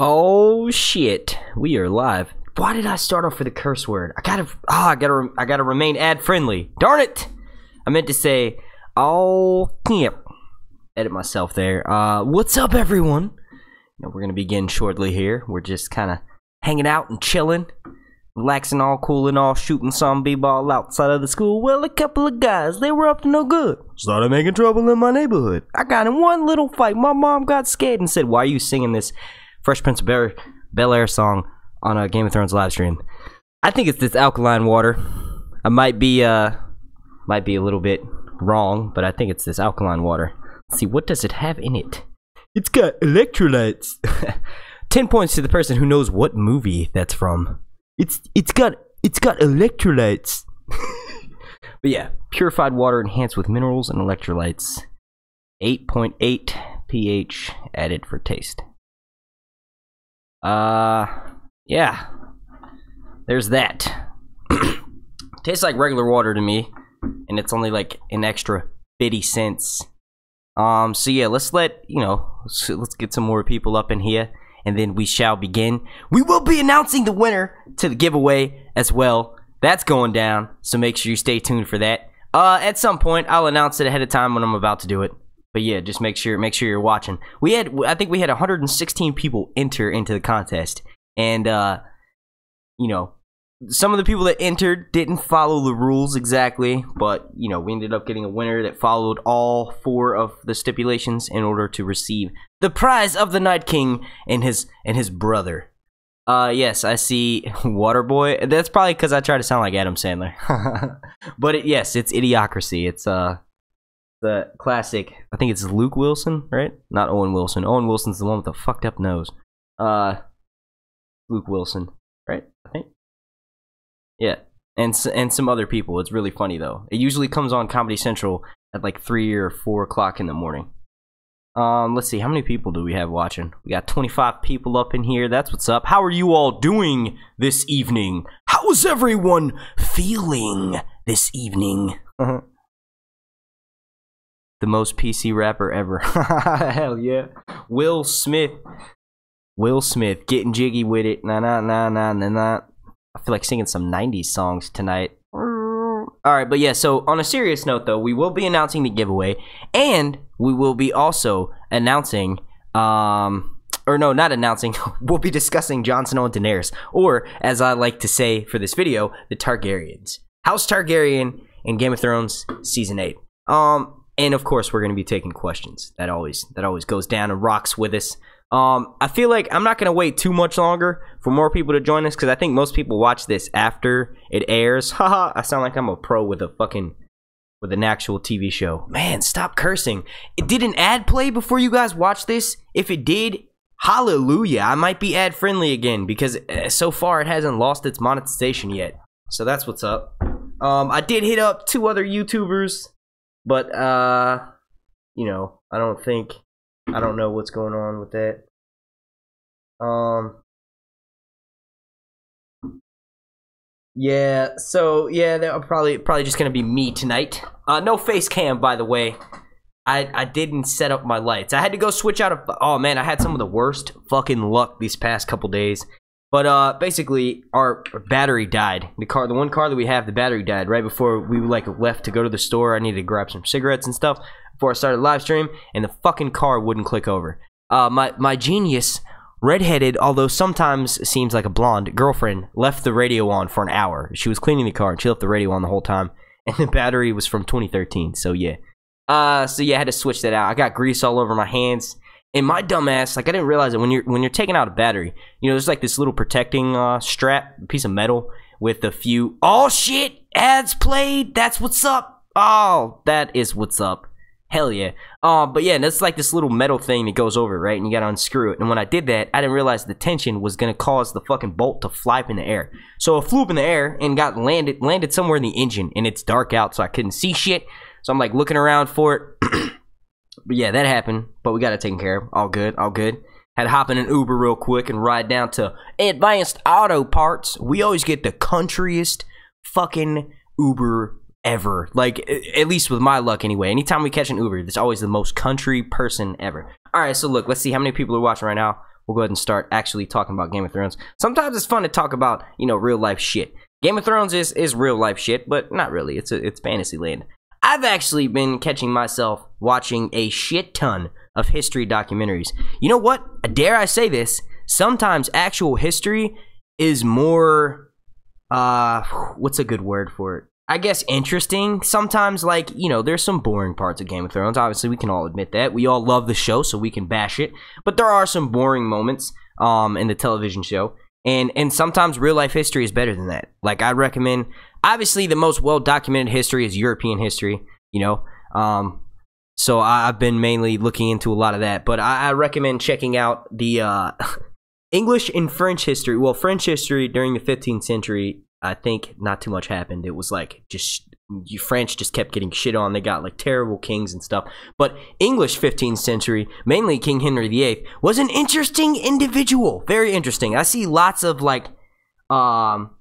Oh shit, we are live. Why did I start off with a curse word? I gotta remain ad friendly. Darn it! I meant to say, edit myself there. What's up, everyone? We're gonna begin shortly here. We're just kind of hanging out and chilling, relaxing, all cool and all, shooting some b-ball outside of the school. Well, a couple of guys, they were up to no good. Started making trouble in my neighborhood. I got in one little fight. My mom got scared and said, "Why are you singing this Fresh Prince of Bel-Air song on a Game of Thrones live stream?" I think it's this alkaline water. I might be a little bit wrong, but I think it's this alkaline water. Let's see, what does it have in it? It's got electrolytes. 10 points to the person who knows what movie that's from. It's got electrolytes. But yeah, purified water enhanced with minerals and electrolytes. 8.8 pH added for taste. Yeah, there's that. Tastes like regular water to me, and it's only like an extra 50 cents. So yeah, let's get some more people up in here, and then we shall begin. We will be announcing the winner to the giveaway as well. That's going down, so make sure you stay tuned for that. At some point, I'll announce it ahead of time when I'm about to do it. But yeah, just make sure you're watching. I think we had 116 people enter into the contest, and some of the people that entered didn't follow the rules exactly, but we ended up getting a winner that followed all 4 of the stipulations in order to receive the prize of the Night King and his brother. Yes, I see Waterboy. That's probably because I try to sound like Adam Sandler. But yes, it's Idiocracy. It's the classic, I think it's Luke Wilson, right? Not Owen Wilson. Owen Wilson's the one with the fucked up nose. Luke Wilson, right? I think. Yeah, and some other people. It's really funny though. It usually comes on Comedy Central at like 3 or 4 o'clock in the morning. Let's see, how many people do we have watching? We got 25 people up in here. That's what's up. How are you all doing this evening? How's everyone feeling this evening? The most PC rapper ever. Hell yeah. Will Smith getting jiggy with it. Nah. I feel like singing some 90s songs tonight. Alright, but yeah, so on a serious note though, we will be announcing the giveaway, and we will be also announcing, we'll be discussing Jon Snow and Daenerys, or as I like to say for this video, the Targaryens. House Targaryen in Game of Thrones Season 8. And of course, we're going to be taking questions. That always goes down and rocks with us. I feel like I'm not going to wait too much longer for more people to join us, because I think most people watch this after it airs. Haha, I sound like I'm a pro with an actual TV show. Man, stop cursing. It did an ad play before you guys watch this? If it did, hallelujah. I might be ad friendly again, because so far it hasn't lost its monetization yet. So that's what's up. I did hit up 2 other YouTubers, but I don't know what's going on with that. Yeah, so yeah, they're probably just gonna be me tonight. No face cam, by the way. I didn't set up my lights. I had to go switch out oh man, I had some of the worst fucking luck these past couple days. But basically our battery died. The one car that we have, the battery died right before we left to go to the store. I needed to grab some cigarettes and stuff before I started the live stream, and the fucking car wouldn't click over. My genius, redheaded, although sometimes seems like a blonde, girlfriend left the radio on for an hour. She was cleaning the car and she left the radio on the whole time, and the battery was from 2013. So yeah, I had to switch that out. I got grease all over my hands, and my dumb ass, I didn't realize that when you're taking out a battery, there's like this little protecting strap, piece of metal with a few. Oh shit! Ads played. That's what's up. Oh, that is what's up. Hell yeah. But yeah, that's like this little metal thing that goes over it, right? And you gotta unscrew it. And when I did that, I didn't realize the tension was gonna cause the fucking bolt to fly up in the air. So it flew up in the air and landed somewhere in the engine, and it's dark out, so I couldn't see shit. So I'm like looking around for it. But yeah, that happened. But we got it taken care of. All good. Had to hop in an Uber real quick and ride down to Advanced Auto Parts. We always get the countryest fucking Uber ever. Like, at least with my luck anyway. Anytime we catch an Uber, there's always the most country person ever. Alright, so look, let's see how many people are watching right now. We'll go ahead and start actually talking about Game of Thrones. Sometimes it's fun to talk about, you know, real life shit. Game of Thrones is real life shit, but not really. It's fantasy land. I've actually been catching myself watching a shit ton of history documentaries. You know what? Dare I say this? Sometimes actual history is more, what's a good word for it? I guess interesting. Sometimes, like, you know, there's some boring parts of Game of Thrones. Obviously, we can all admit that. We all love the show, so we can bash it. But there are some boring moments in the television show. And sometimes real life history is better than that. Like, I recommend, obviously the most well documented history is European history, you know. So I've been mainly looking into a lot of that. But I recommend checking out the English and French history. Well, French history during the 15th century, I think not too much happened. It was like just French just kept getting shit on. They got like terrible kings and stuff. But English 15th century, mainly King Henry VIII, was an interesting individual. Very interesting. I see lots of like, now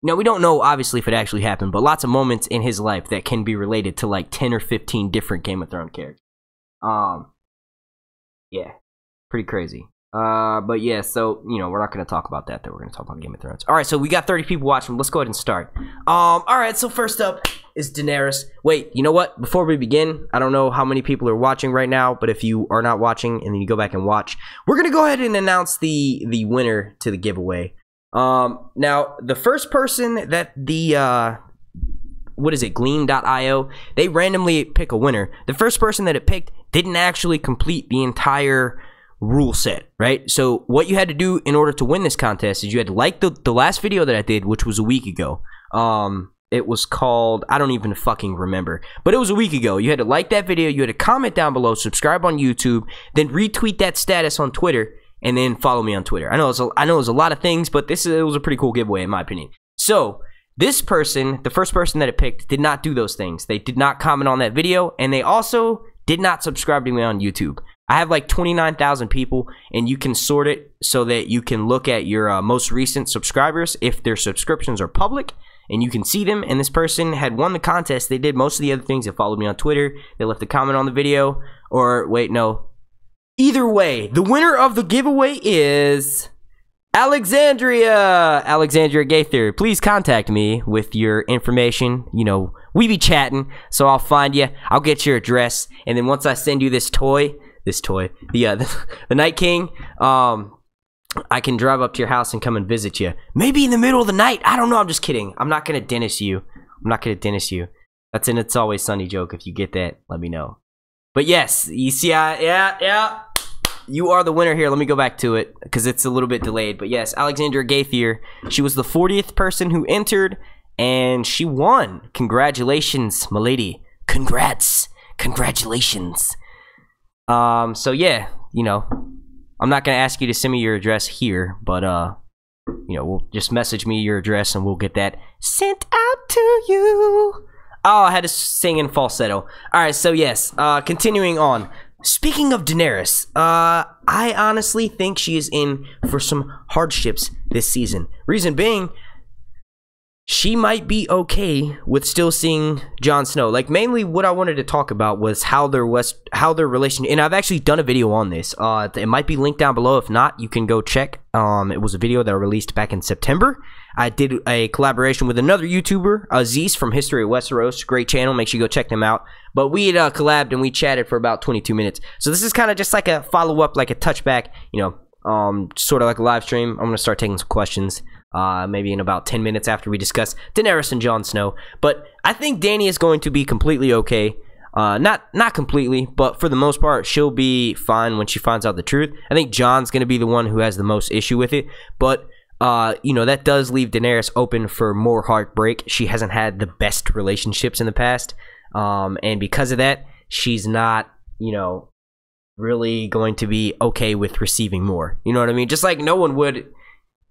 we don't know obviously if it actually happened, but lots of moments in his life that can be related to like 10 or 15 different Game of Thrones characters. Yeah, pretty crazy. But yeah, so, you know, we're not going to talk about that, though. We're going to talk about Game of Thrones. Alright, so we got 30 people watching. Let's go ahead and start. Alright, so first up is Daenerys. Wait, you know what? Before we begin, I don't know how many people are watching right now, but if you are not watching and then you go back and watch, we're going to go ahead and announce the winner to the giveaway. Now, the first person that the, what is it, Gleam.io, they randomly pick a winner. The first person that it picked didn't actually complete the entire rule set, right? So what you had to do in order to win this contest is you had to like the last video that I did, which was a week ago. It was called, I don't even fucking remember, but it was a week ago. You had to like that video, you had to comment down below, subscribe on YouTube, then retweet that status on Twitter, and then follow me on Twitter. I know it was a lot of things, but it was a pretty cool giveaway in my opinion. So this person, the first person that it picked, did not do those things. They did not comment on that video, and they also did not subscribe to me on YouTube. I have like 29,000 people, and you can sort it so that you can look at your most recent subscribers if their subscriptions are public, and you can see them. And this person had won the contest. They did most of the other things. They followed me on Twitter. They left a comment on the video. Or, wait, no. Either way, the winner of the giveaway is Alexandria Gaither. Please contact me with your information. You know, we be chatting, so I'll find you. I'll get your address, and then once I send you this toy, the Night King, I can drive up to your house and come and visit you. Maybe in the middle of the night. I don't know. I'm just kidding. I'm not gonna Dennis you. That's an It's Always Sunny joke. If you get that, let me know. But yes, you see, yeah. You are the winner here. Let me go back to it because it's a little bit delayed. But yes, Alexandra Gaither. She was the 40th person who entered, and she won. Congratulations, my lady. Congratulations. So yeah, you know, I'm not gonna ask you to send me your address here, but you know, we'll just message me your address and we'll get that sent out to you. Oh, I had to sing in falsetto. Alright, so yes, continuing on. Speaking of Daenerys, I honestly think she is in for some hardships this season. Reason being, she might be okay with still seeing Jon Snow. Like, mainly what I wanted to talk about was how their relation, and I've actually done a video on this. It might be linked down below. If not, you can go check. It was a video that I released back in September. I did a collaboration with another YouTuber, Aziz from History of Westeros. Great channel. Make sure you go check them out. But we had collabed and we chatted for about 22 minutes. So this is kind of just like a follow-up, like a touchback, you know, sort of like a live stream. I'm going to start taking some questions. Maybe in about 10 minutes after we discuss Daenerys and Jon Snow. But I think Dany is going to be completely okay. Not completely, but for the most part, she'll be fine when she finds out the truth. I think Jon's going to be the one who has the most issue with it. But, you know, that does leave Daenerys open for more heartbreak. She hasn't had the best relationships in the past. And because of that, she's not, you know, really going to be okay with receiving more. You know what I mean? Just like no one would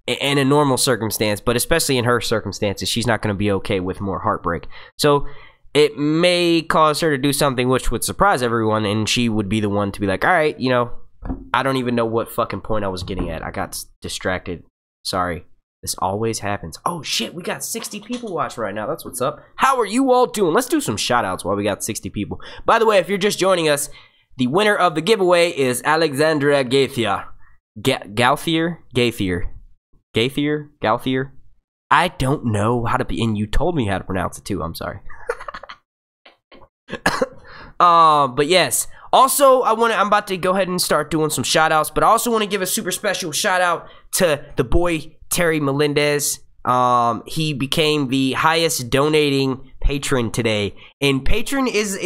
in a normal circumstance, but especially in her circumstances, she's not going to be okay with more heartbreak. So it may cause her to do something which would surprise everyone, and she would be the one to be like, all right, you know, I don't even know what fucking point I was getting at. I got distracted. Sorry. This always happens. Oh shit, we got 60 people watching right now. That's what's up. How are you all doing? Let's do some shout outs while we got 60 people. By the way, if you're just joining us, the winner of the giveaway is Alexandra Gaithier. Gaithier? I don't know how to be, and you told me how to pronounce it too. I'm sorry. But yes. Also, I'm about to go ahead and start doing some shout outs, but I also want to give a super special shout out to the boy Terry Melendez. He became the highest donating patron today. And patron is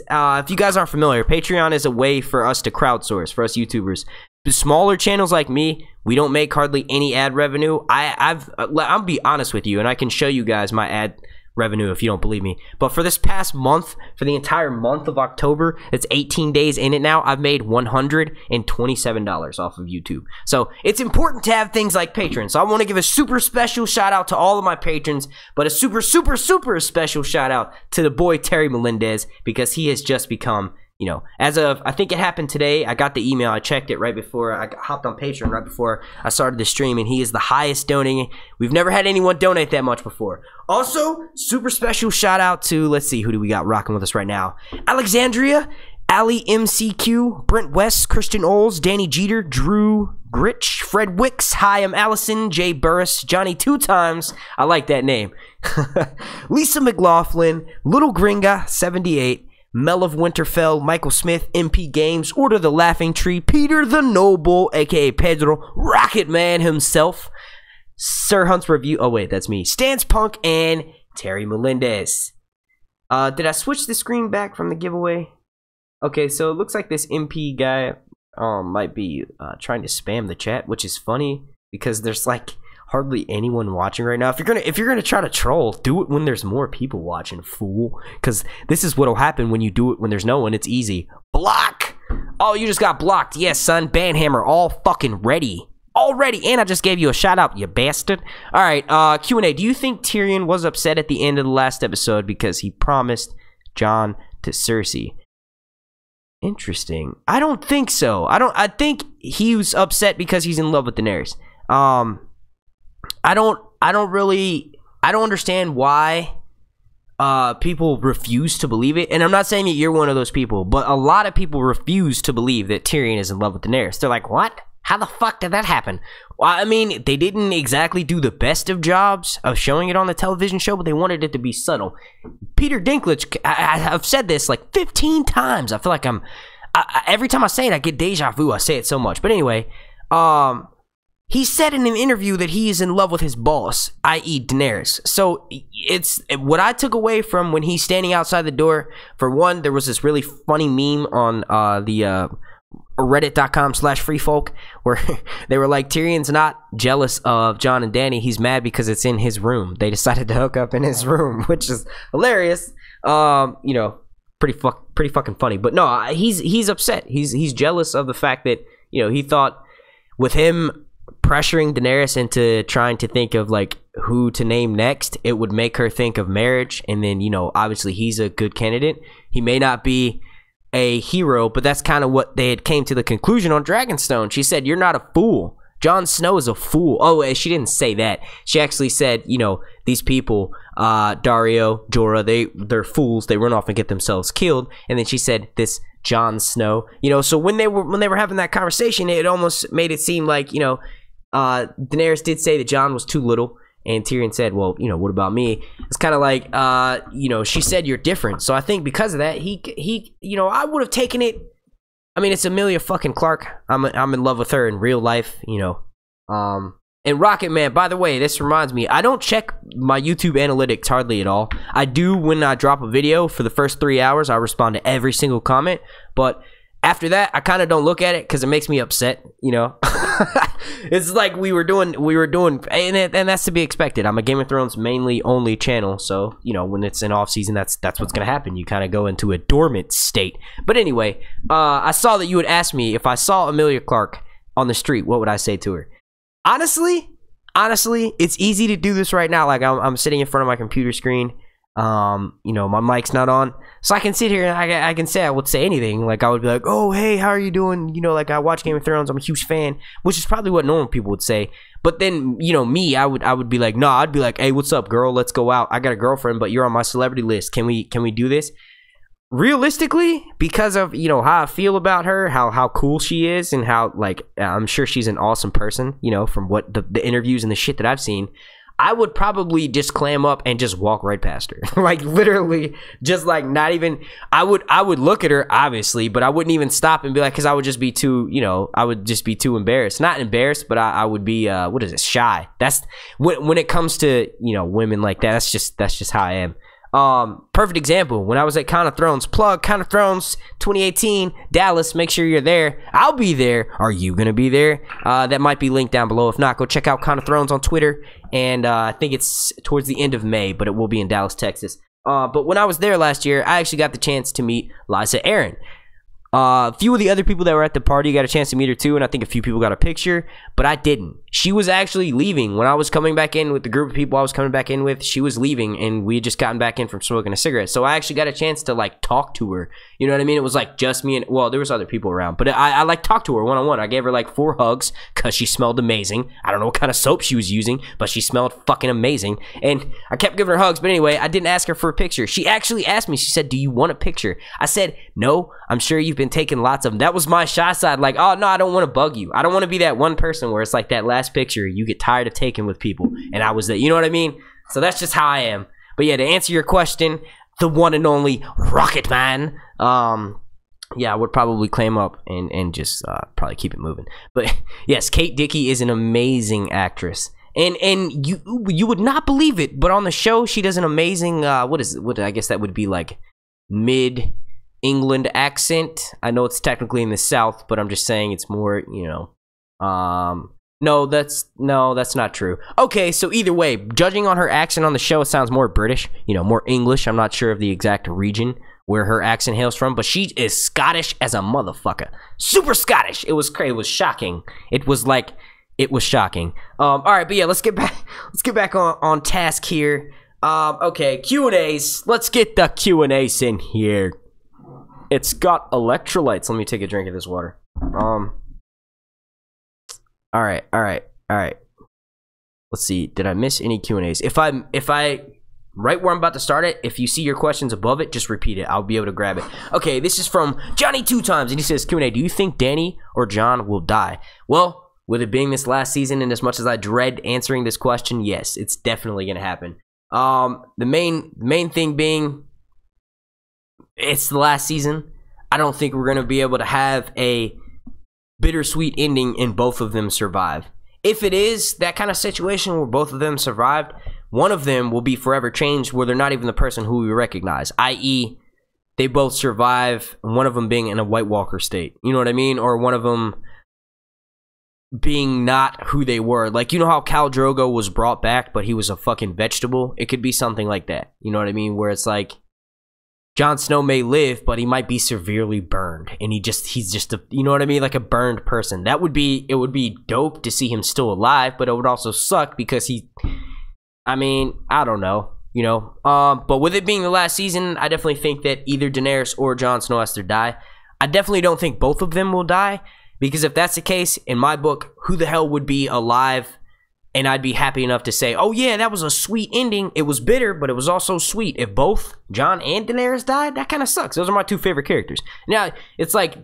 if you guys aren't familiar, Patreon is a way for us to crowdsource, for us YouTubers. The smaller channels like me, we don't make hardly any ad revenue. I'll be honest with you, and I can show you guys my ad revenue if you don't believe me. But for this past month, for the entire month of October, it's 18 days in it now, I've made $127 off of YouTube. So it's important to have things like patrons. So I want to give a super special shout out to all of my patrons, but a super special shout out to the boy Terry Melendez, because he has just become, you know, as of, I think it happened today, I got the email, I checked it right before, I hopped on Patreon right before I started the stream, and he is the highest donating. We've never had anyone donate that much before. Also, super special shout out to, let's see, who do we got rocking with us right now? Alexandria, Ali MCQ, Brent West, Christian Oles, Danny Jeter, Drew Gritch, Fred Wicks, Hi, I'm Allison, Jay Burris, Johnny 2 times, I like that name, Lisa McLaughlin, Little Gringa, 78, Mel of Winterfell, Michael Smith, MP Games, Order the Laughing Tree, Peter the Noble, aka Pedro, Rocket Man himself, Sir Hunt's Review, oh wait, that's me, Stance Punk, and Terry Melendez. Did I switch the screen back from the giveaway? Okay, so it looks like this MP guy might be trying to spam the chat, which is funny because there's like hardly anyone watching right now. If you're gonna try to troll, do it when there's more people watching, fool. Because this is what'll happen when you do it when there's no one. It's easy. Block. Oh, you just got blocked. Yes, son. Banhammer, all fucking ready. Already, and I just gave you a shout out, you bastard. All right, Q&A. Do you think Tyrion was upset at the end of the last episode because he promised Jon to Cersei? Interesting. I don't think so. I think he was upset because he's in love with Daenerys. I don't understand why people refuse to believe it. And I'm not saying that you're one of those people, but a lot of people refuse to believe that Tyrion is in love with Daenerys. They're like, what? How the fuck did that happen? Well, I mean, they didn't exactly do the best of jobs of showing it on the television show, but they wanted it to be subtle. Peter Dinklage, I've said this like 15 times. I feel like every time I say it, I get deja vu. I say it so much. But anyway, he said in an interview that he is in love with his boss, i.e. Daenerys. So it's what I took away from when he's standing outside the door. For one, there was this really funny meme on the reddit.com/freefolk where they were like, Tyrion's not jealous of Jon and Dany, he's mad because it's in his room. They decided to hook up in his room, which is hilarious. You know, pretty fucking funny. But no, he's upset. He's jealous of the fact that, you know, he thought with him pressuring Daenerys into trying to think of like who to name next, it would make her think of marriage. And then, you know, obviously he's a good candidate. He may not be a hero, but that's kind of what they had came to the conclusion on Dragonstone. She said, you're not a fool. Jon Snow is a fool. Oh, she didn't say that. She actually said, you know, these people, Dario, Jorah, they're fools. They run off and get themselves killed. And then she said, this Jon Snow, you know, so when they were having that conversation, it almost made it seem like, you know, Daenerys did say that Jon was too little. And Tyrion said, well, you know, what about me? It's kind of like, you know, she said you're different. So I think because of that, he, you know, I would have taken it. I mean, it's Emilia fucking Clarke. I'm in love with her in real life, you know. And Rocket Man, by the way, this reminds me, I don't check my YouTube analytics hardly at all. I do when I drop a video. For the first 3 hours, I respond to every single comment. But after that, I kind of don't look at it because it makes me upset, you know. It's like we were doing, and that's to be expected. I'm a Game of Thrones mainly only channel, so you know when it's in off season, that's what's gonna happen. You kind of go into a dormant state. But anyway, I saw that you would ask me if I saw Emilia Clarke on the street, what would I say to her? Honestly, it's easy to do this right now. Like I'm sitting in front of my computer screen. You know, my mic's not on, so I can sit here and I can say I would say anything. Like I would be like, oh hey, how are you doing? You know, like I watch Game of Thrones, I'm a huge fan, which is probably what normal people would say. But then, you know, me, I would be like, nah, I'd be like, hey, what's up, girl? Let's go out. I got a girlfriend, but you're on my celebrity list. Can we do this? Realistically, because of, you know, how I feel about her, how cool she is, and how, like, I'm sure she's an awesome person, you know, from what the interviews and the shit that I've seen, I would probably just clam up and just walk right past her. Like, literally, just, like, not even, I would look at her, obviously, but I wouldn't even stop and be like, because I would just be too, you know, I would just be too embarrassed. Not embarrassed, but I would be, what is it, shy. That's, when it comes to, you know, women like that, that's just how I am. Perfect example, when I was at Count of Thrones, plug Count of Thrones 2018 Dallas, make sure you're there. I'll be there. Are you gonna be there? That might be linked down below. If not, go check out Count of Thrones on Twitter, and I think it's towards the end of May, but it will be in Dallas, Texas. But when I was there last year, I actually got the chance to meet Liza Aaron. A few of the other people that were at the party got a chance to meet her too, and I think a few people got a picture, but I didn't. She was actually leaving. When I was coming back in with the group of people I was coming back in with, she was leaving, and we had just gotten back in from smoking a cigarette. So I actually got a chance to, like, talk to her. You know what I mean? It was, like, just me and, well, there was other people around, but I like, talked to her one-on-one. I gave her, like, 4 hugs, because she smelled amazing. I don't know what kind of soap she was using, but she smelled fucking amazing, and I kept giving her hugs, but anyway, I didn't ask her for a picture. She actually asked me, she said, do you want a picture? I said, no, I'm sure you've been taking lots of them. That was my shy side, like, oh, no, I don't want to bug you. I don't want to be that one person where it's like that last picture you get tired of taking with people, and I was that, you know what I mean? So that's just how I am. But yeah, to answer your question, the one and only Rocket Man, yeah, I would probably claim up and just probably keep it moving. But yes, Kate Dickie is an amazing actress, and you would not believe it, but on the show she does an amazing what I guess that would be like mid England accent. I know it's technically in the South, but I'm just saying it's more, you know, no, that's not true. Okay, so either way, judging on her accent on the show, it sounds more British, you know, more English. I'm not sure of the exact region where her accent hails from, but she is Scottish as a motherfucker. Super Scottish. It was crazy. It was shocking. It was shocking. All right, but yeah, let's get back on task here. Okay, Q&As. Let's get the Q&As in here. It's got electrolytes. Let me take a drink of this water. All right. Let's see. Did I miss any Q&As? If I right where I'm about to start it, if you see your questions above it, just repeat it. I'll be able to grab it. Okay, this is from Johnny 2 times, and he says, Q&A, do you think Dany or Jon will die? Well, with it being this last season, and as much as I dread answering this question, yes, it's definitely gonna happen. The main thing being, it's the last season. I don't think we're gonna be able to have a bittersweet ending and both of them survive. If it is that kind of situation where both of them survived, one of them will be forever changed where they're not even the person who we recognize, i.e. they both survive, one of them being in a White Walker state, you know what I mean? Or one of them being not who they were. Like, you know how Khal Drogo was brought back but he was a fucking vegetable? It could be something like that, you know what I mean? Where it's like Jon Snow may live, but he might be severely burned, and he's just a, you know what I mean, like a burned person. It would be dope to see him still alive, but it would also suck because I mean, I don't know, you know. But with it being the last season, I definitely think that either Daenerys or Jon Snow has to die. I definitely don't think both of them will die, because if that's the case, in my book, who the hell would be alive? And I'd be happy enough to say, oh yeah, that was a sweet ending. It was bitter, but it was also sweet. If both Jon and Daenerys died, that kind of sucks. Those are my 2 favorite characters. Now, it's like,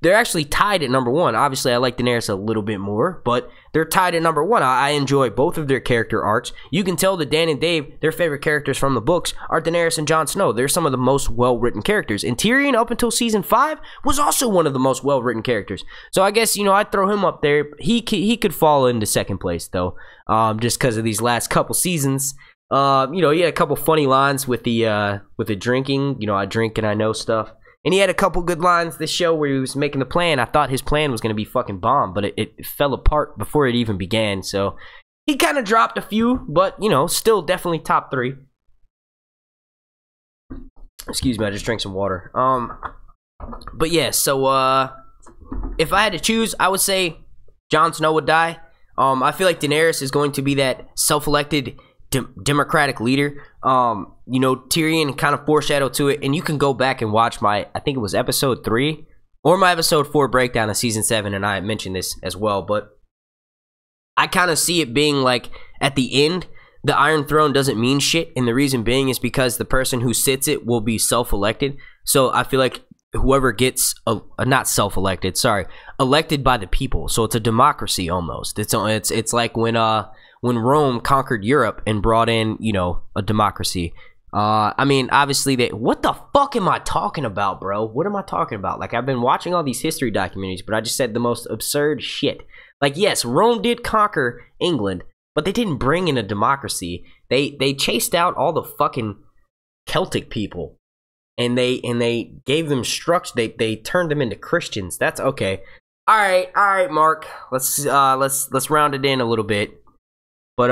they're actually tied at number 1. Obviously, I like Daenerys a little bit more, but they're tied at number 1. I enjoy both of their character arcs. You can tell that Dan and Dave, their favorite characters from the books, are Daenerys and Jon Snow. They're some of the most well-written characters. And Tyrion, up until season 5, was also one of the most well-written characters. So I guess, you know, I'd throw him up there. He could fall into second place, though. Just because of these last couple seasons. You know, he had a couple funny lines with the drinking. You know, I drink and I know stuff. And he had a couple good lines this show where he was making the plan. I thought his plan was going to be fucking bomb, but it fell apart before it even began. So he kind of dropped a few, but, you know, still definitely top 3. Excuse me, I just drank some water. But yeah, so if I had to choose, I would say Jon Snow would die. I feel like Daenerys is going to be that self-elected democratic leader. You know, Tyrion kind of foreshadowed to it, and you can go back and watch my, I think it was episode 3 or my episode 4 breakdown of season 7, and I mentioned this as well, but I kind of see it being like at the end, the Iron Throne doesn't mean shit, and the reason being is because the person who sits it will be self-elected. So I feel like whoever gets not self-elected, sorry, elected by the people. So it's a democracy almost. It's like when Rome conquered Europe and brought in, you know, a democracy. I mean, obviously what the fuck am I talking about, bro? What am I talking about? Like, I've been watching all these history documentaries, but I just said the most absurd shit. Like, yes, Rome did conquer England, but they didn't bring in a democracy. They chased out all the fucking Celtic people. And they gave them structure. They turned them into Christians. That's okay. All right, Mark. Let's round it in a little bit. But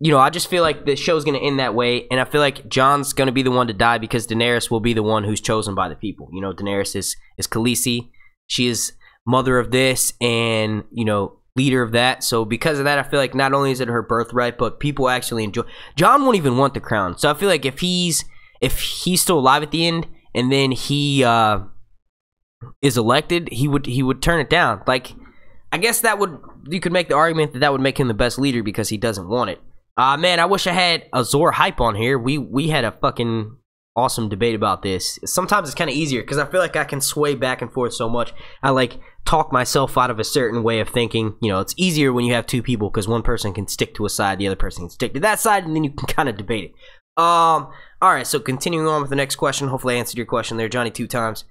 you know, I just feel like the show's gonna end that way, and I feel like Jon's gonna be the one to die because Daenerys will be the one who's chosen by the people. You know, Daenerys is Khaleesi. She is mother of this, and you know, leader of that. So because of that, I feel like not only is it her birthright, but people actually enjoy. Jon won't even want the crown. So I feel like if he's still alive at the end, and then he is elected, he would turn it down. Like, I guess you could make the argument that would make him the best leader because he doesn't want it. Man, I wish I had Azor hype on here. We had a fucking awesome debate about this. Sometimes it's kind of easier because I feel like I can sway back and forth so much. I like talk myself out of a certain way of thinking. You know, it's easier when you have two people because one person can stick to a side, the other person can stick to that side, and then you can kind of debate it. All right, so continuing on with the next question. Hopefully I answered your question there, Johnny, 2 times.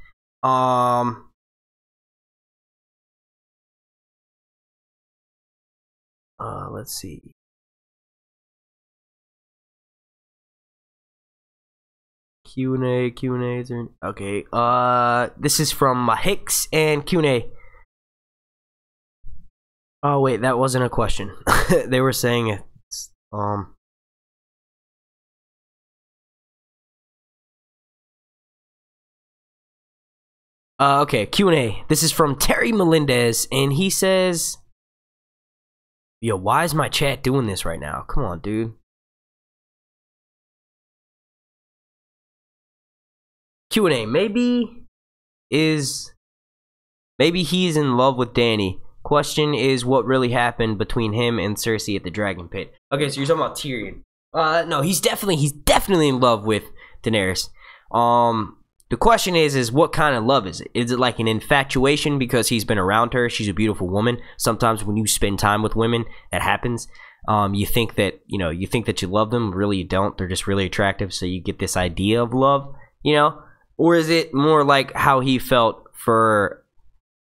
Let's see. Q&A, is there... Okay, this is from Hicks and Q&A. Oh, wait, that wasn't a question. They were saying it's, okay, Q&A. This is from Terry Melendez, and he says... Yo, why is my chat doing this right now? Come on, dude. Q&A. Maybe he's in love with Dany. Question is what really happened between him and Cersei at the Dragon Pit. Okay, so you're talking about Tyrion. No, he's definitely in love with Daenerys. The question is what kind of love is it? Is it like an infatuation because he's been around her? She's a beautiful woman. Sometimes when you spend time with women, that happens. You think that you love them. Really, you don't. They're just really attractive. So you get this idea of love, you know? Or is it more like how he felt for,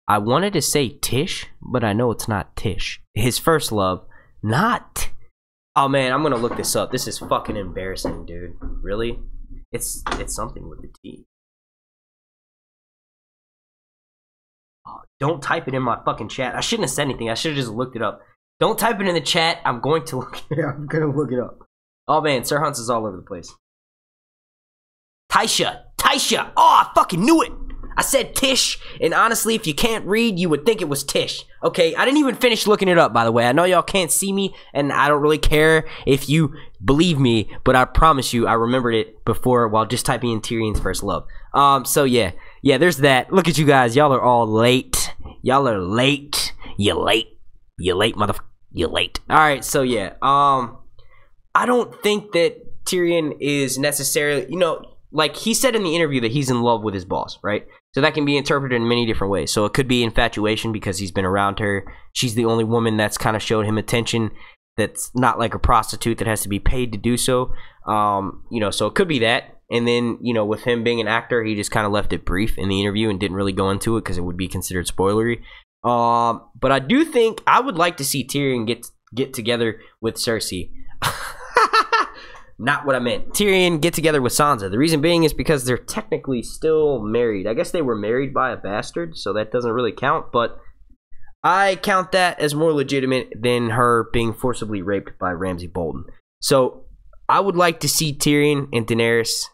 I wanted to say Tish, but I know it's not Tish. His first love, not. Oh man, I'm gonna look this up. This is fucking embarrassing, dude. Really? It's something with the T. Don't type it in my fucking chat. I shouldn't have said anything. I should have just looked it up. Don't type it in the chat. I'm going to look it up. I'm going to look it up. Oh, man. Sir Hunts is all over the place. Taisha. Oh, I fucking knew it. I said Tish. And honestly, if you can't read, you would think it was Tish. Okay, I didn't even finish looking it up, by the way. I know y'all can't see me, and I don't really care if you believe me, but I promise you I remembered it before while just typing in Tyrion's first love. So yeah, there's that. Look at you guys. Y'all are all late. Y'all are late. You late, motherfucker. You late. All right, so yeah. I don't think that Tyrion is necessarily, you know, like he said in the interview that he's in love with his boss, right? So that can be interpreted in many different ways. So it could be infatuation because he's been around her. She's the only woman that's kind of showed him attention that's not like a prostitute that has to be paid to do so. You know, so it could be that. And then, you know, with him being an actor, he just kind of left it brief in the interview and didn't really go into it because it would be considered spoilery. But I do think I would like to see Tyrion get together with Cersei. Not what I meant. Tyrion get together with Sansa. The reason being is because they're technically still married. I guess they were married by a bastard, so that doesn't really count. But I count that as more legitimate than her being forcibly raped by Ramsay Bolton. So I would like to see Tyrion and Daenerys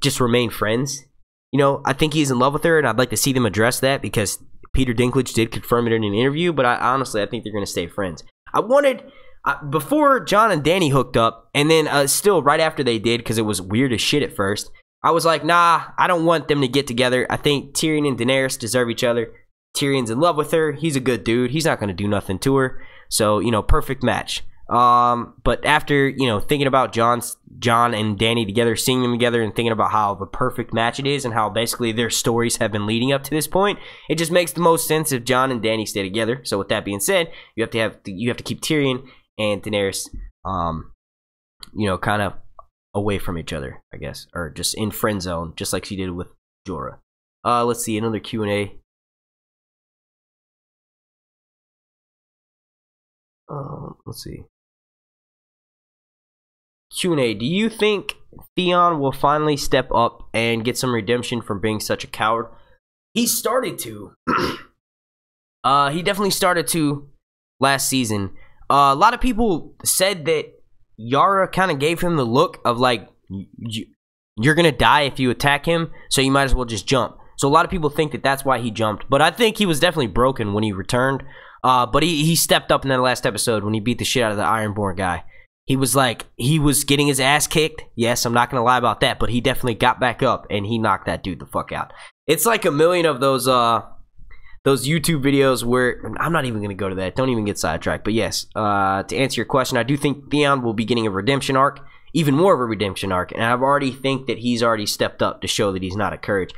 just remain friends. You know, I think he's in love with her, and I'd like to see them address that because Peter Dinklage did confirm it in an interview. But honestly, I think they're going to stay friends. I wanted before Jon and Dany hooked up, and then still right after they did, because it was weird as shit at first, I was like, nah, I don't want them to get together. I think Tyrion and Daenerys deserve each other. Tyrion's in love with her. He's a good dude. He's not going to do nothing to her. So, you know, perfect match. But after, you know, thinking about Jon and Dany together, seeing them together, and thinking about how the perfect match it is, and how basically their stories have been leading up to this point, it just makes the most sense if Jon and Dany stay together. So with that being said, you have to keep Tyrion and Daenerys, you know, kind of away from each other, I guess, or just in friend zone, just like she did with Jorah. Let's see, another Q&A. Let's see. Q&A. Do you think Theon will finally step up and get some redemption from being such a coward? He started to. He definitely started to last season. A lot of people said that Yara kind of gave him the look of like, you're going to die if you attack him, so you might as well just jump. So a lot of people think that that's why he jumped. But I think he was definitely broken when he returned. But he stepped up in that last episode when he beat the shit out of the Ironborn guy. He was like, he was getting his ass kicked. Yes, I'm not going to lie about that. But he definitely got back up and he knocked that dude the fuck out. It's like a million of those YouTube videos where, I'm not even going to go to that. Don't even get sidetracked. But yes, to answer your question, I do think Theon will be getting a redemption arc. Even more of a redemption arc. And I already think that he's already stepped up to show that he's not a coward.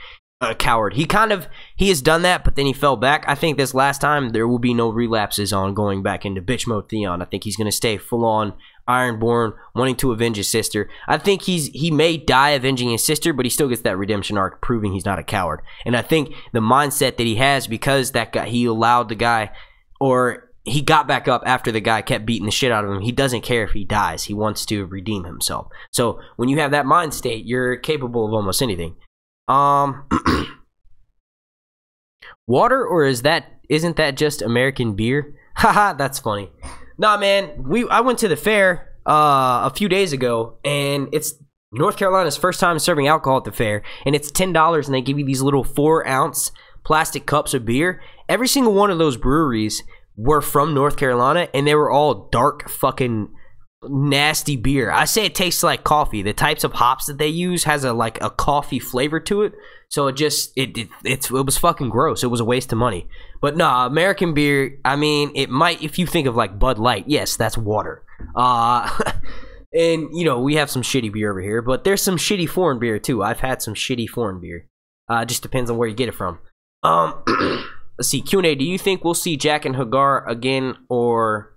He has done that, but then he fell back. I think this last time there will be no relapses on going back into bitch mode Theon. I think he's going to stay full on Ironborn, wanting to avenge his sister. I think he may die avenging his sister, but he still gets that redemption arc proving he's not a coward. And I think the mindset that he has, because that guy, he allowed the guy, or he got back up after the guy kept beating the shit out of him. He doesn't care if he dies. He wants to redeem himself. So when you have that mind state, you're capable of almost anything. Water, or isn't that just American beer? Haha, that's funny. Nah, man, I went to the fair a few days ago, and it's North Carolina's first time serving alcohol at the fair, and it's $10, and they give you these little 4-ounce plastic cups of beer. Every single one of those breweries were from North Carolina, and they were all dark fucking nasty beer. I say it tastes like coffee. The types of hops that they use has a coffee flavor to it. So it was fucking gross. It was a waste of money. But nah, American beer, I mean, it might, if you think of like Bud Light, yes, that's water. And you know, we have some shitty beer over here, but there's some shitty foreign beer too. I've had some shitty foreign beer. Just depends on where you get it from. Let's see, Q&A, do you think we'll see Jack and Hagar again, or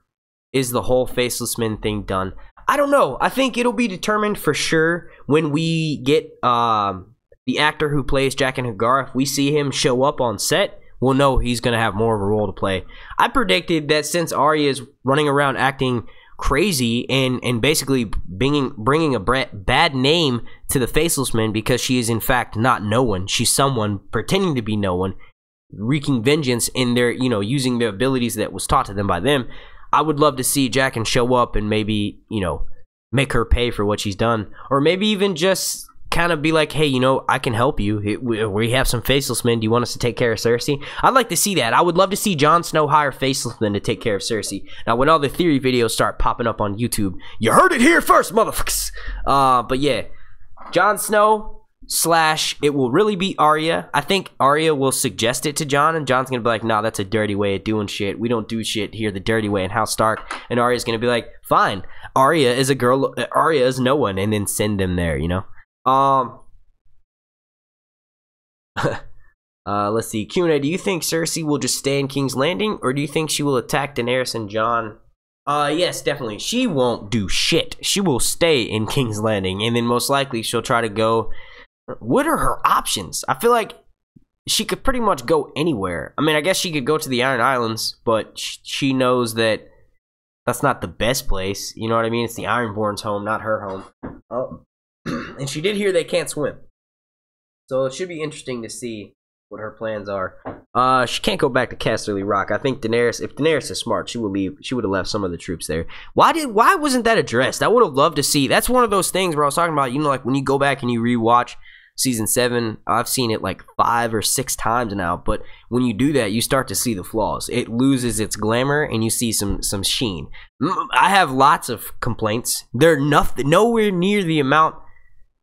is the whole Faceless Men thing done? I don't know. I think it'll be determined for sure when we get the actor who plays Jack and Hagar. If we see him show up on set, we'll know he's going to have more of a role to play. I predicted that since Arya is running around acting crazy and basically bringing a bad name to the Faceless Men, because she is in fact not no one. She's someone pretending to be no one, wreaking vengeance in their, you know, using the abilities that was taught to them by them. I would love to see Jack and show up and maybe, you know, make her pay for what she's done. Or maybe even just kind of be like, hey, you know, I can help you. We have some Faceless Men. Do you want us to take care of Cersei? I'd like to see that. I would love to see Jon Snow hire Faceless Men to take care of Cersei. Now, when all the theory videos start popping up on YouTube, you heard it here first, motherfuckers. But yeah, Jon Snow / it will really be Arya. I think Arya will suggest it to Jon, and Jon's gonna be like, nah, that's a dirty way of doing shit. We don't do shit here the dirty way in House Stark. And Arya's gonna be like, fine, Arya is a girl, Arya is no one, and then send them there, you know. Let's see, Q&A, do you think Cersei will just stay in King's Landing, or do you think she will attack Daenerys and Jon? Yes, definitely. She won't do shit. She will stay in King's Landing, and then most likely she'll try to go. What are her options? I feel like she could pretty much go anywhere. I mean, I guess she could go to the Iron Islands, but she knows that that's not the best place. You know what I mean? It's the Ironborn's home, not her home. Oh. And she did hear they can't swim. So it should be interesting to see what her plans are. She can't go back to Casterly Rock. I think Daenerys, if Daenerys is smart, she will leave. She would have left some of the troops there. Why wasn't that addressed? I would have loved to see. That's one of those things where I was talking about, you know, like when you go back and you rewatch season 7. I've seen it like 5 or 6 times now, but when you do that, you start to see the flaws. It loses its glamour and you see some sheen. I have lots of complaints. They're nowhere near the amount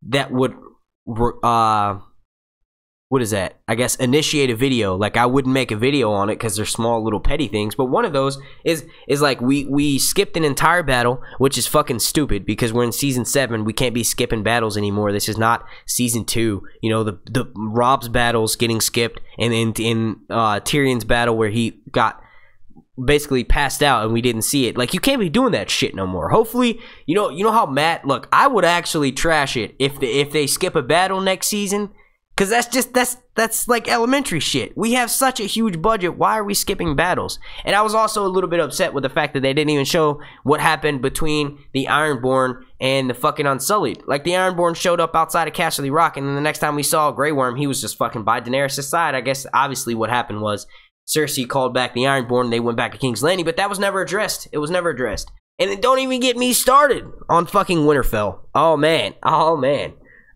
that would what is that? I guess initiate a video. Like, I wouldn't make a video on it because they're small little petty things. But one of those is like we skipped an entire battle, which is fucking stupid because we're in season 7. We can't be skipping battles anymore. This is not season 2. You know, the Rob's battles getting skipped, and in Tyrion's battle where he got basically passed out and we didn't see it. Like, you can't be doing that shit no more. Hopefully, you know how Matt, look, I would actually trash it if they skip a battle next season. Because that's like elementary shit. We have such a huge budget. Why are we skipping battles? And I was also a little bit upset with the fact that they didn't even show what happened between the Ironborn and the fucking Unsullied. Like, the Ironborn showed up outside of Casterly Rock, and then the next time we saw Grey Worm, he was just fucking by Daenerys' side. I guess obviously what happened was Cersei called back the Ironborn, and they went back to King's Landing, but that was never addressed. It was never addressed. And then don't even get me started on fucking Winterfell. Oh man. Oh man.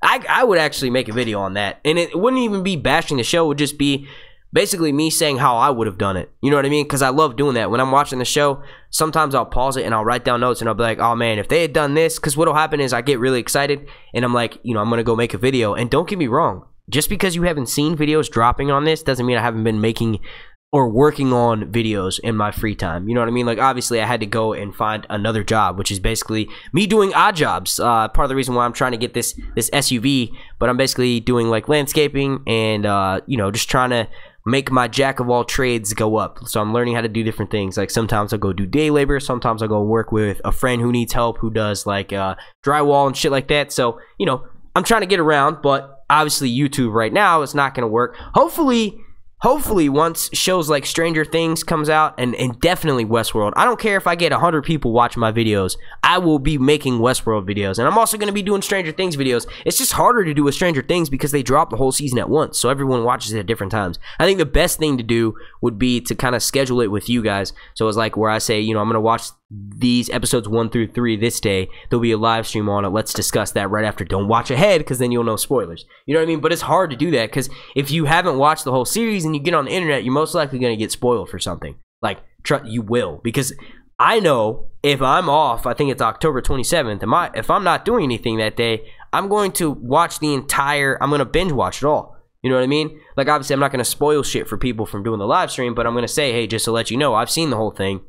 I would actually make a video on that, and it wouldn't even be bashing the show. It would just be basically me saying how I would have done it. You know what I mean? Because I love doing that. When I'm watching the show, sometimes I'll pause it and I'll write down notes and I'll be like, oh man, if they had done this, because what'll happen is I get really excited and I'm like, you know, I'm gonna go make a video. And don't get me wrong, just because you haven't seen videos dropping on this doesn't mean I haven't been making or working on videos in my free time. You know what I mean? Like, obviously I had to go and find another job, which is basically me doing odd jobs. Part of the reason why I'm trying to get this SUV, but I'm basically doing like landscaping and you know, just trying to make my jack of all trades go up. So I'm learning how to do different things. Like, sometimes I'll go do day labor, sometimes I'll go work with a friend who needs help, who does like drywall and shit like that. So, you know, I'm trying to get around, but obviously YouTube right now is not gonna work. Hopefully once shows like Stranger Things comes out, and definitely Westworld. I don't care if I get 100 people watching my videos. I will be making Westworld videos. And I'm also going to be doing Stranger Things videos. It's just harder to do with Stranger Things because they drop the whole season at once. So everyone watches it at different times. I think the best thing to do would be to kind of schedule it with you guys. So it's like where I say, you know, I'm going to watch these episodes 1 through 3 this day. There'll be a live stream on it. Let's discuss that right after. Don't watch ahead because then you'll know spoilers. You know what I mean? But it's hard to do that because if you haven't watched the whole series and you get on the internet, you're most likely going to get spoiled for something. Like, you will, because I know if I'm off, I think it's October 27th, if I'm not doing anything that day, I'm going to watch I'm going to binge watch it all. You know what I mean? Like, obviously I'm not going to spoil shit for people from doing the live stream, but I'm going to say, hey, just to let you know, I've seen the whole thing.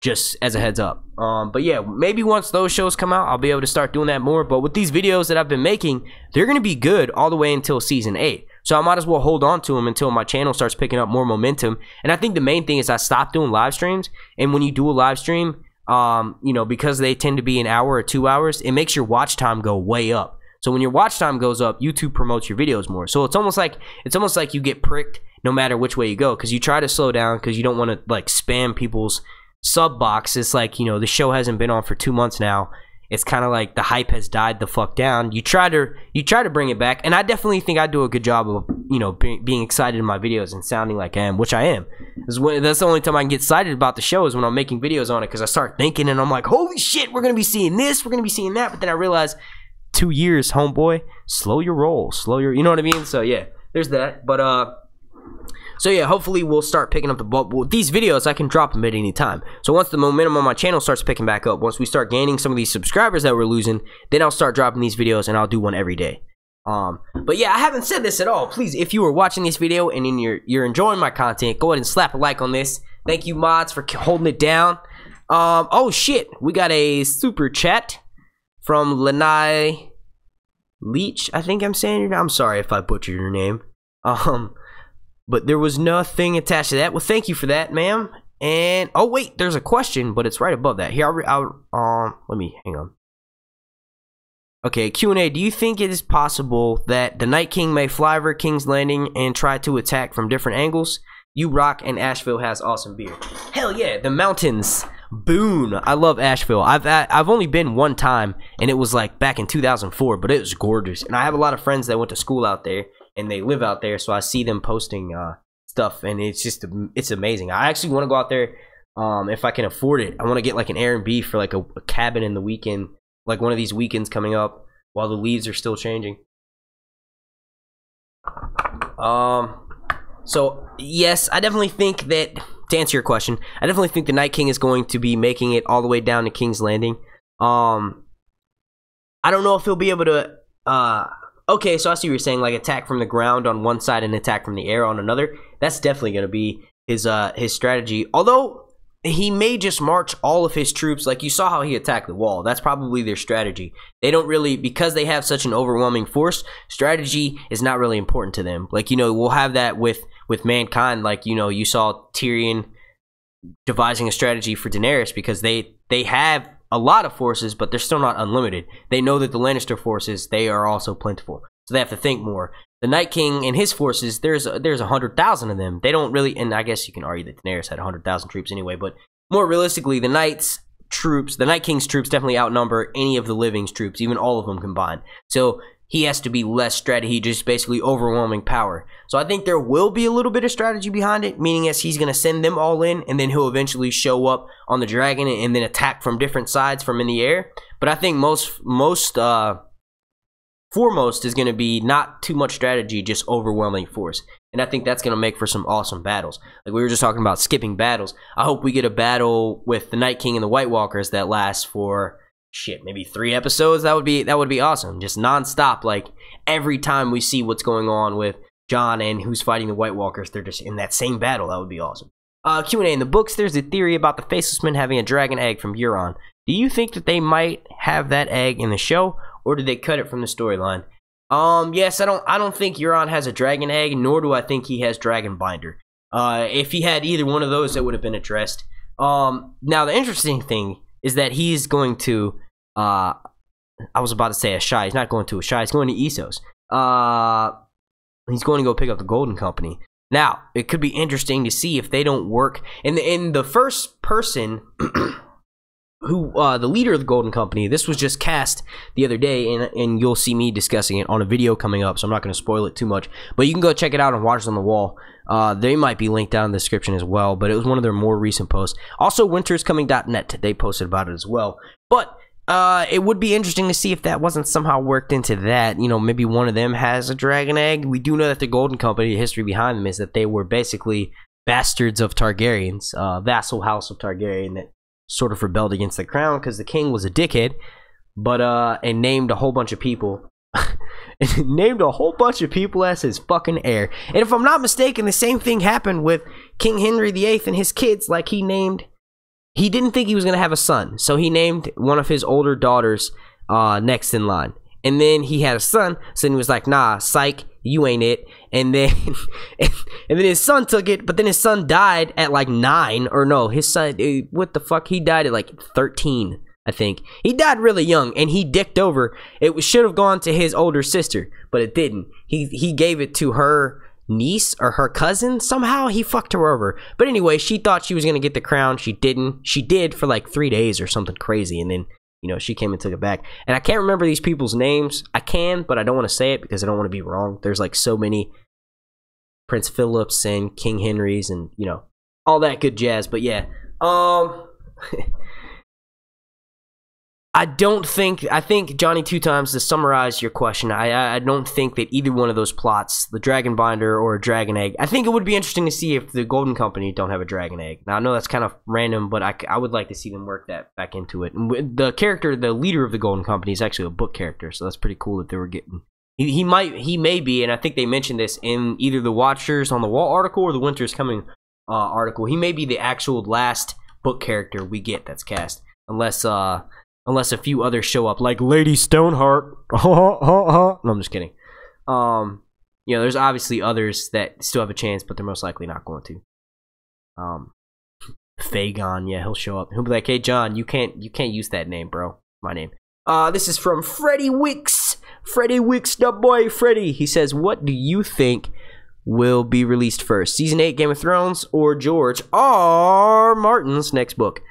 Just as a heads up. But yeah, maybe once those shows come out, I'll be able to start doing that more. But with these videos that I've been making, they're going to be good all the way until season 8. So I might as well hold on to them until my channel starts picking up more momentum. And I think the main thing is I stopped doing live streams. And when you do a live stream, you know, because they tend to be an hour or 2 hours, it makes your watch time go way up. So when your watch time goes up, YouTube promotes your videos more. So it's almost like you get pricked no matter which way you go, because you try to slow down because you don't want to like spam people's sub box. It's like, you know, the show hasn't been on for 2 months now. It's kind of like the hype has died the fuck down. You try to bring it back, and I definitely think I do a good job of, you know, being excited in my videos and sounding like I am, which I am. That's the only time I can get excited about the show is when I'm making videos on it, because I start thinking and I'm like, holy shit, we're gonna be seeing this, we're gonna be seeing that. But then I realize 2 years, homeboy, slow your roll, you know what I mean? So yeah, there's that. But so yeah, hopefully we'll start picking up the ball. With these videos, I can drop them at any time. So once the momentum on my channel starts picking back up, once we start gaining some of these subscribers that we're losing, then I'll start dropping these videos, and I'll do one every day. But yeah, I haven't said this at all. Please, if you are watching this video and you're enjoying my content, go ahead and slap a like on this. Thank you, mods, for holding it down. Oh shit, we got a super chat from Lanai Leach. I think I'm saying your name. I'm sorry if I butchered your name. But there was nothing attached to that. Well, thank you for that, ma'am. And oh wait, there's a question, but it's right above that. Here, let me hang on. Okay, Q&A. Do you think it is possible that the Night King may fly over King's Landing and try to attack from different angles? You rock, and Asheville has awesome beer. Hell yeah, the mountains. Boon. I love Asheville. I've only been one time, and it was like back in 2004, but it was gorgeous. And I have a lot of friends that went to school out there, and they live out there, so I see them posting stuff, and it's amazing. I actually want to go out there if I can afford it. I want to get like an Airbnb for like a cabin in the weekend, like one of these weekends coming up while the leaves are still changing. So yes, I definitely think that, to answer your question, I definitely think the Night King is going to be making it all the way down to King's Landing. I don't know if he'll be able to, okay, so I see what you're saying, like attack from the ground on one side and attack from the air on another. That's definitely going to be his strategy. Although he may just march all of his troops, like you saw how he attacked the wall. That's probably their strategy. They don't really, because they have such an overwhelming force, strategy is not really important to them. Like, you know, we'll have that with mankind. Like, you know, you saw Tyrion devising a strategy for Daenerys because they have a lot of forces, but they're still not unlimited. They know that the Lannister forces, they are also plentiful, so they have to think more. The Night King and his forces, there's 100,000 of them. They don't really, and I guess you can argue that Daenerys had 100,000 troops anyway, but more realistically, the Night King's troops definitely outnumber any of the Living's troops, even all of them combined. So he has to be less strategy, just basically overwhelming power. So I think there will be a little bit of strategy behind it, meaning as he's going to send them all in, and then he'll eventually show up on the dragon and then attack from different sides from in the air. But I think foremost is going to be not too much strategy, just overwhelming force. And I think that's going to make for some awesome battles. Like we were just talking about skipping battles. I hope we get a battle with the Night King and the White Walkers that lasts for maybe 3 episodes. That would be awesome. Just nonstop. Like every time we see what's going on with Jon and who's fighting the White Walkers, they're just in that same battle. That would be awesome. Q&A in the books. There's a theory about the Faceless Men having a dragon egg from Euron. Do you think that they might have that egg in the show, or did they cut it from the storyline? Yes, I don't think Euron has a dragon egg, nor do I think he has dragon binder. If he had either one of those, it would have been addressed. Now the interesting thing is that he's going to, I was about to say Ahai. He's not going to Ahai. He's going to Essos. He's going to go pick up the Golden Company. Now, it could be interesting to see if they don't work. In the first person who, the leader of the Golden Company, this was just cast the other day, and you'll see me discussing it on a video coming up, so I'm not going to spoil it too much. But you can go check it out on Watchers on the Wall. They might be linked down in the description as well, but it was one of their more recent posts. Also, winterscoming.net, they posted about it as well. But it would be interesting to see if that wasn't somehow worked into that. You know, maybe one of them has a dragon egg. We do know that the Golden Company, the history behind them is that they were basically bastards of Targaryens, vassal house of Targaryen that sort of rebelled against the crown because the king was a dickhead, but and named a whole bunch of people named a whole bunch of people as his fucking heir. And if I'm not mistaken, the same thing happened with King Henry VIII and his kids. Like he didn't think he was gonna have a son, so he named one of his older daughters next in line, and then he had a son, so he was like, nah, psych, you ain't it. And then and then his son took it, but then his son died at like 9, or no, his son, what the fuck, he died at like 13, I think. He died really young, and he dicked over. It should have gone to his older sister, but it didn't. He gave it to her niece or her cousin. Somehow he fucked her over. But anyway, she thought she was gonna get the crown. She didn't. She did for like 3 days or something crazy, and then, you know, she came and took it back. And I can't remember these people's names. I can, but I don't want to say it because I don't want to be wrong. There's like so many Prince Philip's and King Henry's and, you know, all that good jazz. But yeah, I think Johnny Two Times, to summarize your question, I don't think that either one of those plots, the dragon binder or a dragon egg, I think it would be interesting to see if the Golden Company don't have a dragon egg. Now I know that's kind of random, but I would like to see them work that back into it. And the character, the leader of the Golden Company, is actually a book character, so that's pretty cool that they were getting. He may be, and I think they mentioned this in either the Watchers on the Wall article or the Winter's Coming article. He may be the actual last book character we get that's cast, unless a few others show up, like Lady Stoneheart. No, I'm just kidding. You know, there's obviously others that still have a chance, but they're most likely not going to. Fagon, yeah, he'll show up. He'll be like, "Hey, John, you can't use that name, bro. My name." This is from Freddie Wicks. Freddie Wicks, the boy Freddie. He says, "What do you think will be released first, Season 8 Game of Thrones or George R. Martin's next book?"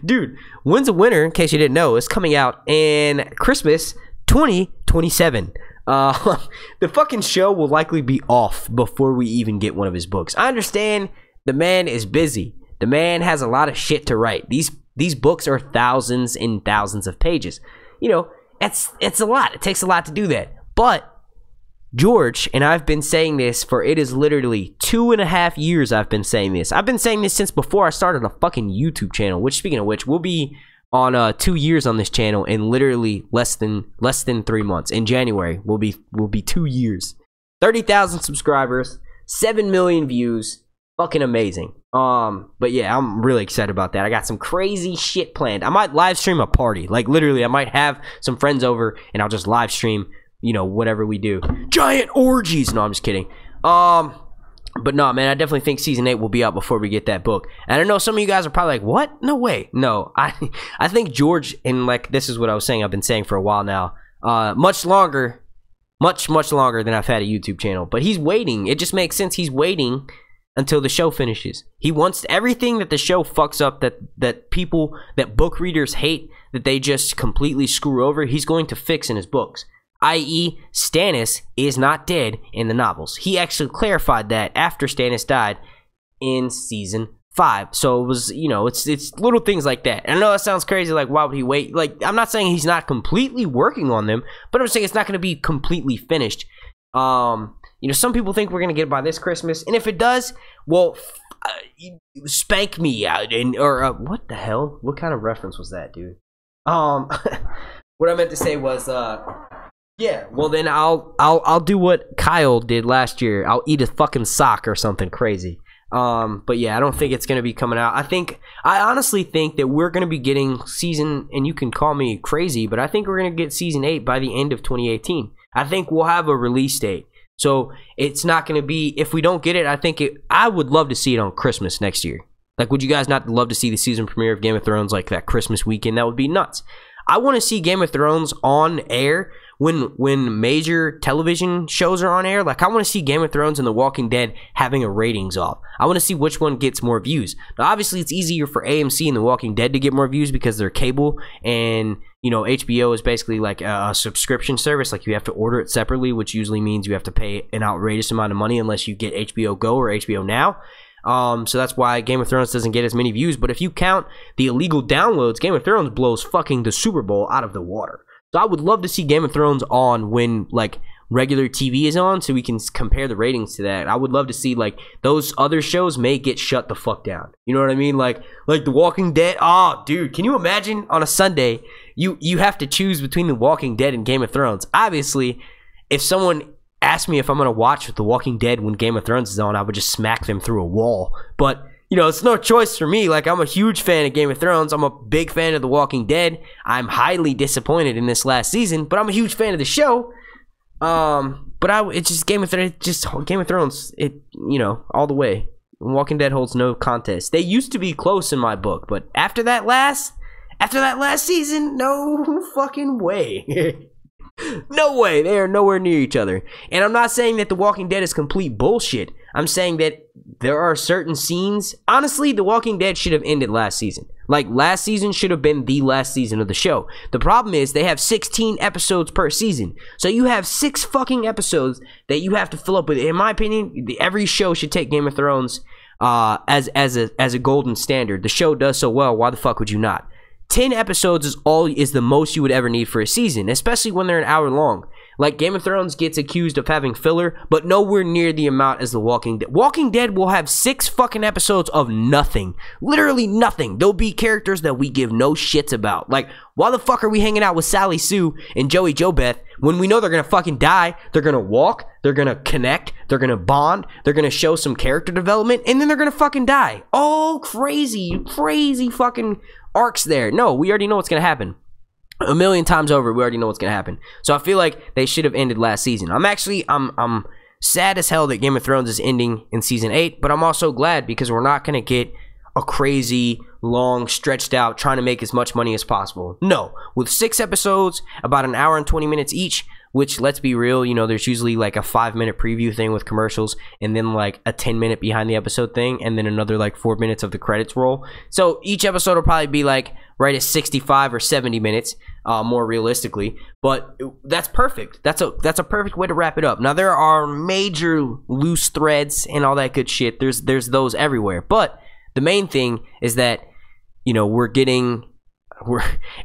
Dude, Winds of Winter, in case you didn't know, is coming out in Christmas 2027. The fucking show will likely be off before we even get one of his books. I understand the man is busy. The man has a lot of shit to write. These books are thousands and thousands of pages. You know, it's a lot. It takes a lot to do that. But George, and I've been saying this for, it is literally 2.5 years I've been saying this. I've been saying this since before I started a fucking YouTube channel, which, speaking of which, we'll be on 2 years on this channel in literally less than 3 months. In January, we'll be 2 years. 30,000 subscribers, 7 million views. Fucking amazing. But yeah, I'm really excited about that. I got some crazy shit planned. I might live stream a party. Like, literally, I might have some friends over and I'll just live stream, you know, whatever we do. Giant orgies. No, I'm just kidding. But no, man, I definitely think season 8 will be out before we get that book. And I know some of you guys are probably like, what? No way. No, I think George, and like, this is what I was saying, I've been saying for a while now, much longer than I've had a YouTube channel. But he's waiting. It just makes sense. He's waiting until the show finishes. He wants everything that the show fucks up, that people, that book readers hate, that they just completely screw over, he's going to fix in his books. I.e., Stannis is not dead in the novels. He actually clarified that after Stannis died in season 5. So it was, you know, it's little things like that. And I know that sounds crazy, like, why would he wait? Like, I'm not saying he's not completely working on them, but I'm saying it's not going to be completely finished. You know, some people think we're going to get it by this Christmas, and if it does, well, spank me out. Or what the hell? What kind of reference was that, dude? What I meant to say was, yeah, well then I'll do what Kyle did last year. I'll eat a fucking sock or something crazy. But yeah, I don't think it's gonna be coming out. I honestly think that we're gonna be getting season, and you can call me crazy, but I think we're gonna get season 8 by the end of 2018. I think we'll have a release date. So it's not gonna be, if we don't get it, I would love to see it on Christmas next year. Like, would you guys not love to see the season premiere of Game of Thrones like that Christmas weekend? That would be nuts. I want to see Game of Thrones on air when major television shows are on air. Like, I want to see Game of Thrones and The Walking Dead having a ratings off. I want to see which one gets more views. Now, obviously, it's easier for AMC and The Walking Dead to get more views because they're cable, and, you know, HBO is basically like a subscription service. Like, you have to order it separately, which usually means you have to pay an outrageous amount of money unless you get HBO Go or HBO Now. So that's why Game of Thrones doesn't get as many views. But if you count the illegal downloads, Game of Thrones blows fucking the Super Bowl out of the water. So I would love to see Game of Thrones on when, like, regular TV is on, so we can compare the ratings to that. I would love to see, like, those other shows may get shut the fuck down. You know what I mean? Like The Walking Dead. Oh, dude, can you imagine on a Sunday you have to choose between The Walking Dead and Game of Thrones? Obviously, if someone asked me if I'm going to watch The Walking Dead when Game of Thrones is on, I would just smack them through a wall. But, you know, it's no choice for me. Like, I'm a huge fan of Game of Thrones. I'm a big fan of The Walking Dead. I'm highly disappointed in this last season, but I'm a huge fan of the show. But it's just Game of Thrones, it, you know, all the way. Walking Dead holds no contest. They used to be close in my book, but after that last season, no fucking way. No way. They are nowhere near each other. And I'm not saying that The Walking Dead is complete bullshit. I'm saying that there are certain scenes. Honestly, The Walking Dead should have ended last season. Like, last season should have been the last season of the show. The problem is they have 16 episodes per season. So you have 6 fucking episodes that you have to fill up with. In my opinion, every show should take Game of Thrones as a golden standard. The show does so well. Why the fuck would you not? 10 episodes is the most you would ever need for a season, especially when they're an hour long. Like, Game of Thrones gets accused of having filler, but nowhere near the amount as The Walking Dead. Walking Dead will have 6 fucking episodes of nothing. Literally nothing. There'll be characters that we give no shits about. Like, why the fuck are we hanging out with Sally Sue and Joey Jobeth when we know they're gonna fucking die? They're gonna walk, they're gonna connect, they're gonna bond, they're gonna show some character development, and then they're gonna fucking die. Oh, crazy fucking arcs there. No, we already know what's gonna happen. A million times over, we already know what's gonna happen. So I feel like they should have ended last season. I'm sad as hell that Game of Thrones is ending in season 8, but I'm also glad because we're not gonna get a crazy long stretched out trying to make as much money as possible. No, with 6 episodes, about an hour and 20 minutes each, which, let's be real, you know, there's usually like a 5-minute preview thing with commercials, and then like a 10-minute behind the episode thing, and then another like 4 minutes of the credits roll. So each episode will probably be like right at 65 or 70 minutes, more realistically. But that's perfect. That's a perfect way to wrap it up. Now, there are major loose threads and all that good shit. There's those everywhere. But the main thing is that, you know,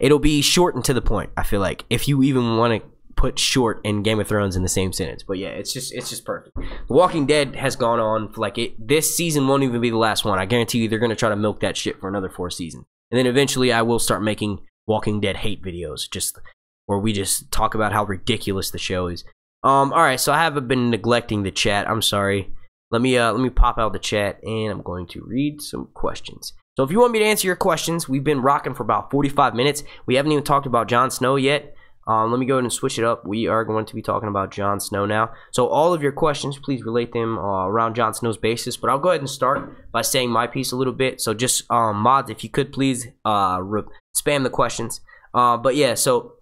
it'll be short and to the point. I feel like if you even want to put short and Game of Thrones in the same sentence. But yeah, it's just perfect. The Walking Dead has gone on for like this season won't even be the last one. I guarantee you they're gonna try to milk that shit for another 4 seasons. And then eventually I will start making Walking Dead hate videos, just where we just talk about how ridiculous the show is. Alright, so I haven't been neglecting the chat. I'm sorry. Let me pop out the chat and I'm going to read some questions. So if you want me to answer your questions, we've been rocking for about 45 minutes. We haven't even talked about Jon Snow yet. Let me go ahead and switch it up. We are going to be talking about Jon Snow now. So all of your questions, please relate them around Jon Snow's basis. But I'll go ahead and start by saying my piece a little bit. So just mods, if you could please spam the questions. But yeah, so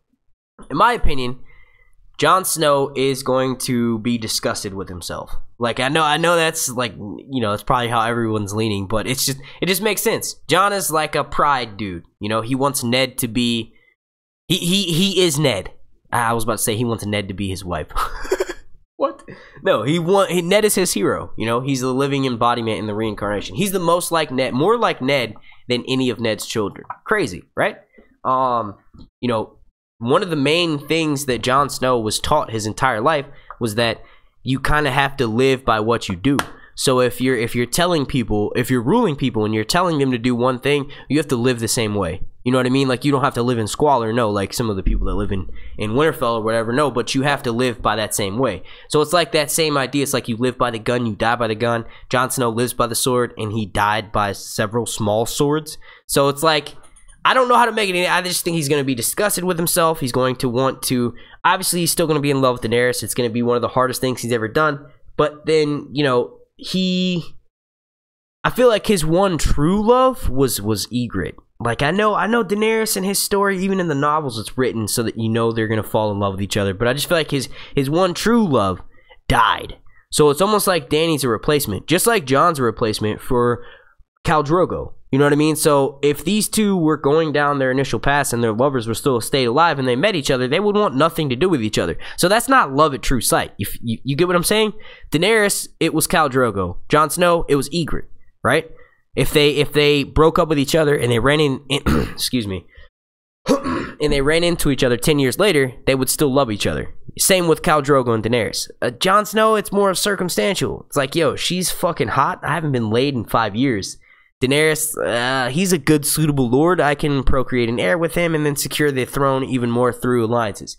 in my opinion, Jon Snow is going to be disgusted with himself. Like, I know that's like, you know, it's probably how everyone's leaning, but it just makes sense. Jon is like a pride dude. You know, he wants Ned to be, he is Ned. I was about to say he wants Ned to be his wife. What? No, Ned is his hero. You know, he's the living embodiment in the reincarnation. He's the most like Ned, more like Ned than any of Ned's children. Crazy, right? You know, one of the main things that Jon Snow was taught his entire life was that you kind of have to live by what you do. So if you're telling people, if you're ruling people and you're telling them to do one thing, you have to live the same way. You know what I mean? Like, you don't have to live in squalor, no, like some of the people that live in Winterfell or whatever, no, but you have to live by that same way. So it's like that same idea. It's like you live by the gun, you die by the gun. Jon Snow lives by the sword, and he died by several small swords. So it's like, I don't know how to make it. I just think he's going to be disgusted with himself. He's going to want to, obviously he's still going to be in love with Daenerys. It's going to be one of the hardest things he's ever done. But then, you know, I feel like his one true love was Ygritte. Like, I know Daenerys and his story, even in the novels, it's written so that you know they're going to fall in love with each other. But I just feel like his one true love died. So it's almost like Dany's a replacement. Just like Jon's a replacement for Khal Drogo. You know what I mean? So if these two were going down their initial paths and their lovers were still stayed alive and they met each other, they would want nothing to do with each other. So that's not love at true sight. You get what I'm saying? Daenerys, it was Khal Drogo. Jon Snow, it was Ygritte, right? If they broke up with each other and they ran in excuse me, and they ran into each other 10 years later, they would still love each other. Same with Khal Drogo and Daenerys. Jon Snow, it's more of circumstantial. It's like, yo, she's fucking hot. I haven't been laid in 5 years. Daenerys, he's a good, suitable lord. I can procreate an heir with him and then secure the throne even more through alliances.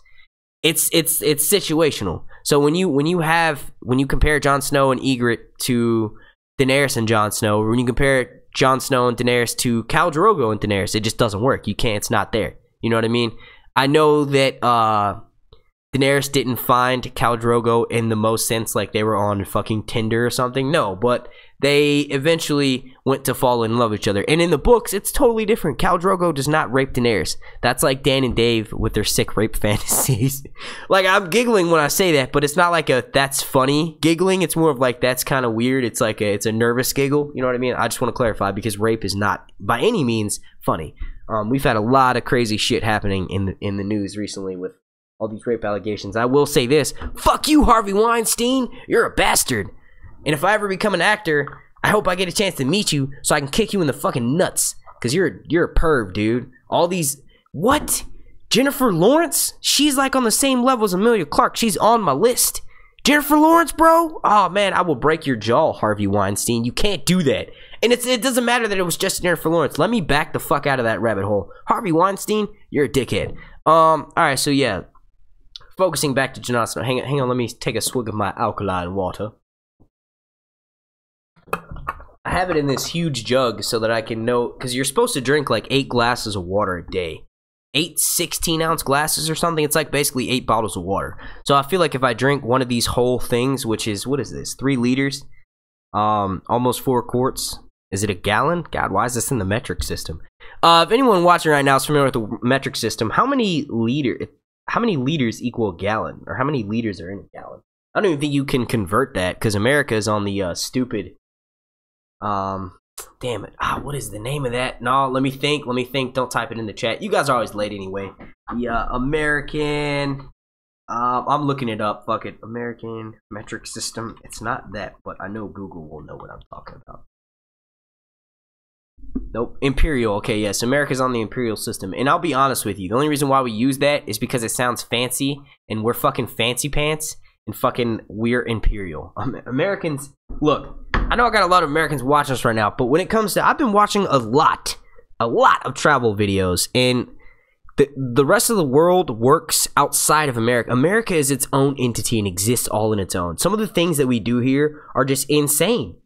It's situational. So when you compare Jon Snow and Ygritte to Daenerys and Jon Snow, or when you compare Jon Snow and Daenerys to Khal Drogo and Daenerys, it just doesn't work. You can't. It's not there. You know what I mean? I know that Daenerys didn't find Khal Drogo in the most sense like they were on fucking Tinder or something. No, but they eventually went to fall in love with each other. And in the books, it's totally different. Khal Drogo does not rape Daenerys. That's like Dan and Dave with their sick rape fantasies. Like, I'm giggling when I say that, but it's not like a that's funny giggling. It's more of like that's kind of weird. It's like it's a nervous giggle. You know what I mean? I just want to clarify, because rape is not by any means funny. We've had a lot of crazy shit happening in the news recently with all these rape allegations. I will say this. Fuck you, Harvey Weinstein. You're a bastard. And if I ever become an actor, I hope I get a chance to meet you so I can kick you in the fucking nuts. Because you're a perv, dude. All these... What? Jennifer Lawrence? She's like on the same level as Emilia Clarke. She's on my list. Jennifer Lawrence, bro? Oh, man, I will break your jaw, Harvey Weinstein. You can't do that. And it doesn't matter that it was just Jennifer Lawrence. Let me back the fuck out of that rabbit hole. Harvey Weinstein, you're a dickhead. Alright, so yeah. Focusing back to Jon Snow. Hang on, let me take a swig of my alkaline water. I have it in this huge jug so that I can know, because you're supposed to drink like 8 glasses of water a day. 8 16-ounce glasses or something. It's like basically 8 bottles of water. So I feel like if I drink one of these whole things, which is, what is this, 3 liters? Almost 4 quarts. Is it a gallon? God, why is this in the metric system? If anyone watching right now is familiar with the metric system, how many liters equal a gallon? Or how many liters are in a gallon? I don't even think you can convert that, because America is on the stupid... damn it. What is the name of that? No, let me think. Don't type it in the chat. You guys are always late anyway. Yeah, American... I'm looking it up. Fuck it. American metric system. It's not that, but I know Google will know what I'm talking about. Nope. Imperial. Okay, yes. America's on the Imperial system. And I'll be honest with you. The only reason why we use that is because it sounds fancy. And we're fucking fancy pants. And fucking we're Imperial. Americans... Look, I know I got a lot of Americans watching us right now. But when it comes to... I've been watching a lot of travel videos. And the rest of the world works outside of America. America is its own entity and exists all in its own. Some of the things that we do here are just insane.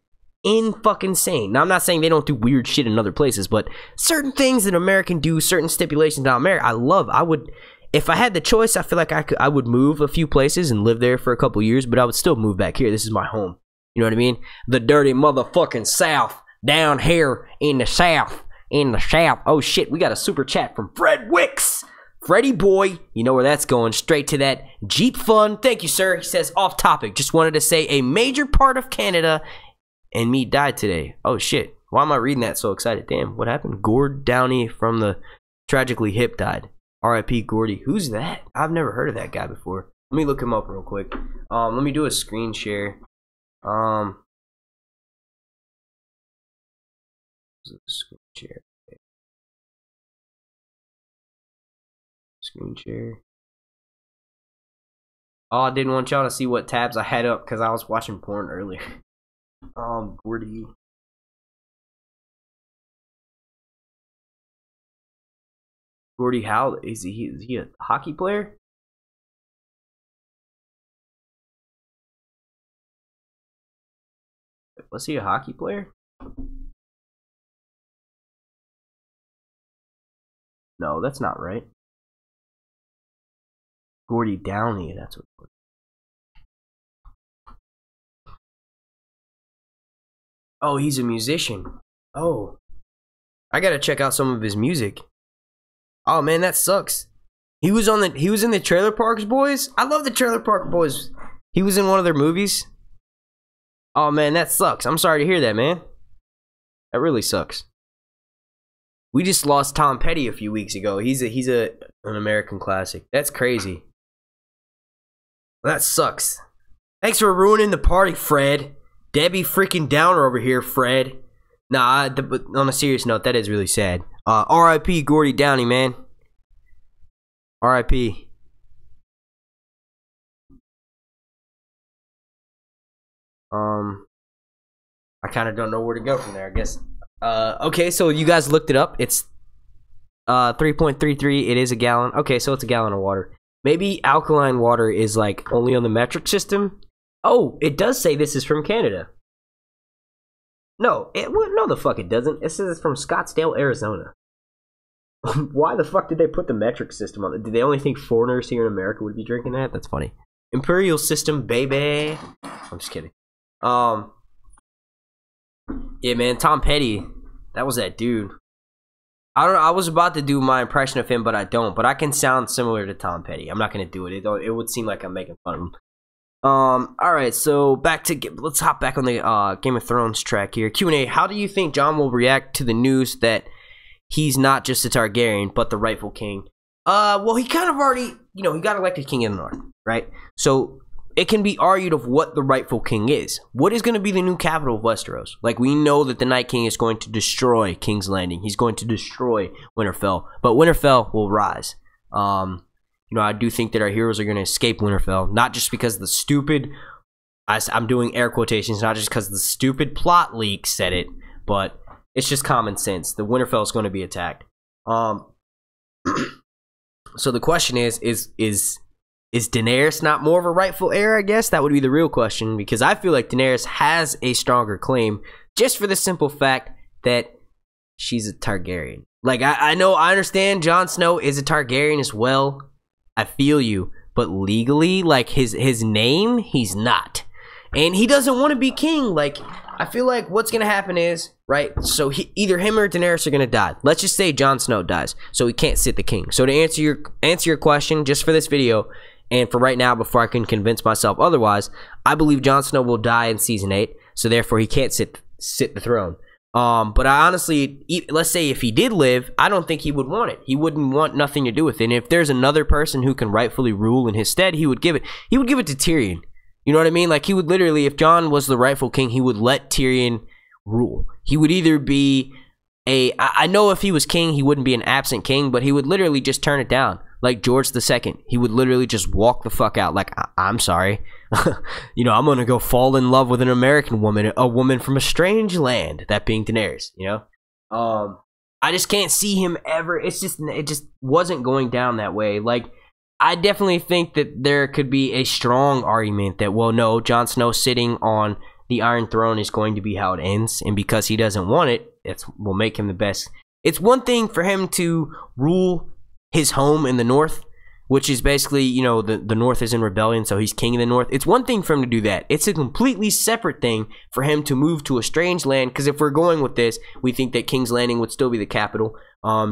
Fucking-sane. Now, I'm not saying they don't do weird shit in other places, but certain things that American do, certain stipulations down America, I love. I would, if I had the choice, I feel like I would move a few places and live there for a couple years, but I would still move back here. This is my home. You know what I mean? The dirty motherfucking South, down here in the South. In the South. Oh shit, we got a super chat from Fred Wicks. Freddie boy, you know where that's going, straight to that Jeep fun. Thank you, sir. He says, off topic, just wanted to say a major part of Canada and me died today. Oh shit, why am I reading that so excited? Damn, what happened? Gord Downey from the Tragically Hip died. R.I.P. Gordy. Who's that? I've never heard of that guy before. Let me look him up real quick. Let me do a screen share. Screen share. Screen share. Oh, I didn't want y'all to see what tabs I had up because I was watching porn earlier. Gordy. Gordy Howe, is he a hockey player? Was he a hockey player? No, that's not right. Gordy Downey, that's what it was. Oh, he's a musician. Oh. I gotta check out some of his music. Oh man, that sucks. He was in the Trailer Parks Boys? I love the Trailer Park Boys. He was in one of their movies. Oh man, that sucks. I'm sorry to hear that, man. That really sucks. We just lost Tom Petty a few weeks ago. He's an American classic. That's crazy. That sucks. Thanks for ruining the party, Fred. Debbie freaking Downer over here, Fred. Nah, but on a serious note, that is really sad. R.I.P. Gordy Downey, man. R.I.P. I kind of don't know where to go from there, I guess. Okay, so you guys looked it up. It's 3.33. It is a gallon. Okay, so it's a gallon of water. Maybe alkaline water is like only on the metric system. Oh, it does say this is from Canada. No, no the fuck it doesn't. It says it's from Scottsdale, Arizona. Why the fuck did they put the metric system on it? Did they only think foreigners here in America would be drinking that? That's funny. Imperial system, baby. I'm just kidding. Yeah, man, Tom Petty. That was that dude. I don't know. I was about to do my impression of him, but I don't. But I can sound similar to Tom Petty. I'm not gonna do it. It would seem like I'm making fun of him. All right. So let's hop back on the Game of Thrones track here. Q&A. How do you think Jon will react to the news that he's not just a Targaryen but the rightful king? Well, he kind of already, he got elected king in the north, right? So it can be argued of what the rightful king is. What is going to be the new capital of Westeros? Like, we know that the Night King is going to destroy King's Landing. He's going to destroy Winterfell. But Winterfell will rise. I do think that our heroes are going to escape Winterfell. Not just because the stupid... I'm doing air quotations. Not just because the stupid plot leak said it. But it's just common sense. The Winterfell is going to be attacked. So the question is Daenerys not more of a rightful heir, I guess? That would be the real question, because I feel like Daenerys has a stronger claim just for the simple fact that she's a Targaryen. Like, I understand Jon Snow is a Targaryen as well. I feel you. But legally, like, his name, he's not. And he doesn't want to be king. Like, I feel like what's going to happen is, right, so either him or Daenerys are going to die. Let's just say Jon Snow dies, so he can't sit the king. So to answer your question, just for this video, and for right now, before I can convince myself otherwise, I believe Jon Snow will die in Season 8, so therefore he can't sit the throne. But I honestly, let's say if he did live, I don't think he would want it. He wouldn't want nothing to do with it. And if there's another person who can rightfully rule in his stead, he would give it. He would give it to Tyrion. You know what I mean? Like, he would literally, if Jon was the rightful king, he would let Tyrion rule. He would either be I know if he was king, he wouldn't be an absent king, but he would literally just turn it down. Like George II, he would literally just walk the fuck out. Like, I'm sorry. You know, I'm going to go fall in love with an American woman, a woman from a strange land, that being Daenerys, you know? I just can't see him ever. It just wasn't going down that way. Like, I definitely think that there could be a strong argument that, well, no, Jon Snow sitting on the Iron Throne is going to be how it ends, and because he doesn't want it, it will make him the best. It's one thing for him to rule his home in the North, which is basically, you know, the North is in rebellion, so he's king of the North. It's one thing for him to do that. It's a completely separate thing for him to move to a strange land, because if we're going with this, we think that King's Landing would still be the capital.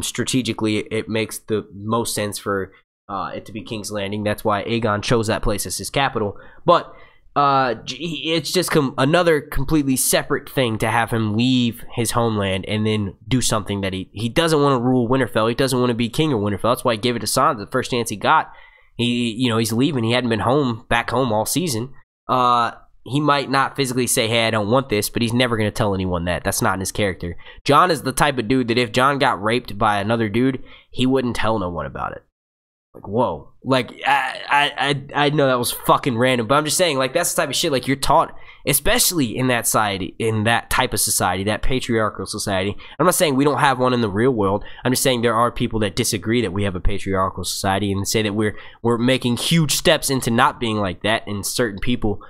Strategically, it makes the most sense for it to be King's Landing. That's why Aegon chose that place as his capital. But it's just another completely separate thing to have him leave his homeland and then do something that he doesn't want to rule Winterfell. He doesn't want to be king of Winterfell. That's why he gave it to Sansa the first chance he got. He's leaving. He hadn't been back home all season. He might not physically say, hey, I don't want this, but he's never going to tell anyone that. That's not in his character. Jon is the type of dude that if Jon got raped by another dude, he wouldn't tell no one about it. Like, whoa. Like, I know that was fucking random, but I'm just saying, like, that's the type of shit, like, you're taught, especially in that society, in that type of society, that patriarchal society. I'm not saying we don't have one in the real world. I'm just saying there are people that disagree that we have a patriarchal society and say that we're making huge steps into not being like that, and certain people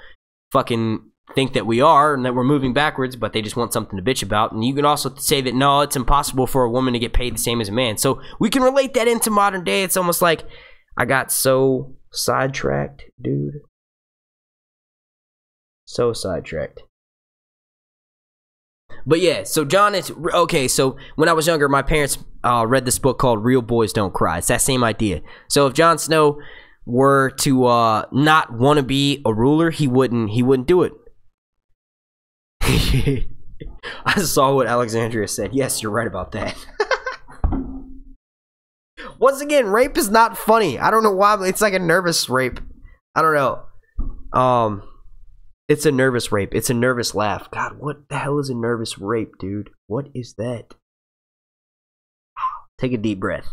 fucking think that we are and that we're moving backwards, but they just want something to bitch about. And you can also say that, no, it's impossible for a woman to get paid the same as a man. So we can relate that into modern day. It's almost like I got so sidetracked, dude. So sidetracked. But yeah, so Jon is okay. So when I was younger, my parents read this book called Real Boys Don't Cry. It's that same idea. So if Jon Snow were to not want to be a ruler, he wouldn't do it. I saw what Alexandria said. Yes, you're right about that. Once again, rape is not funny. I don't know why, but it's like a nervous rape. I don't know. It's a nervous rape. It's a nervous laugh. God, what the hell is a nervous rape, dude? What is that? Take a deep breath.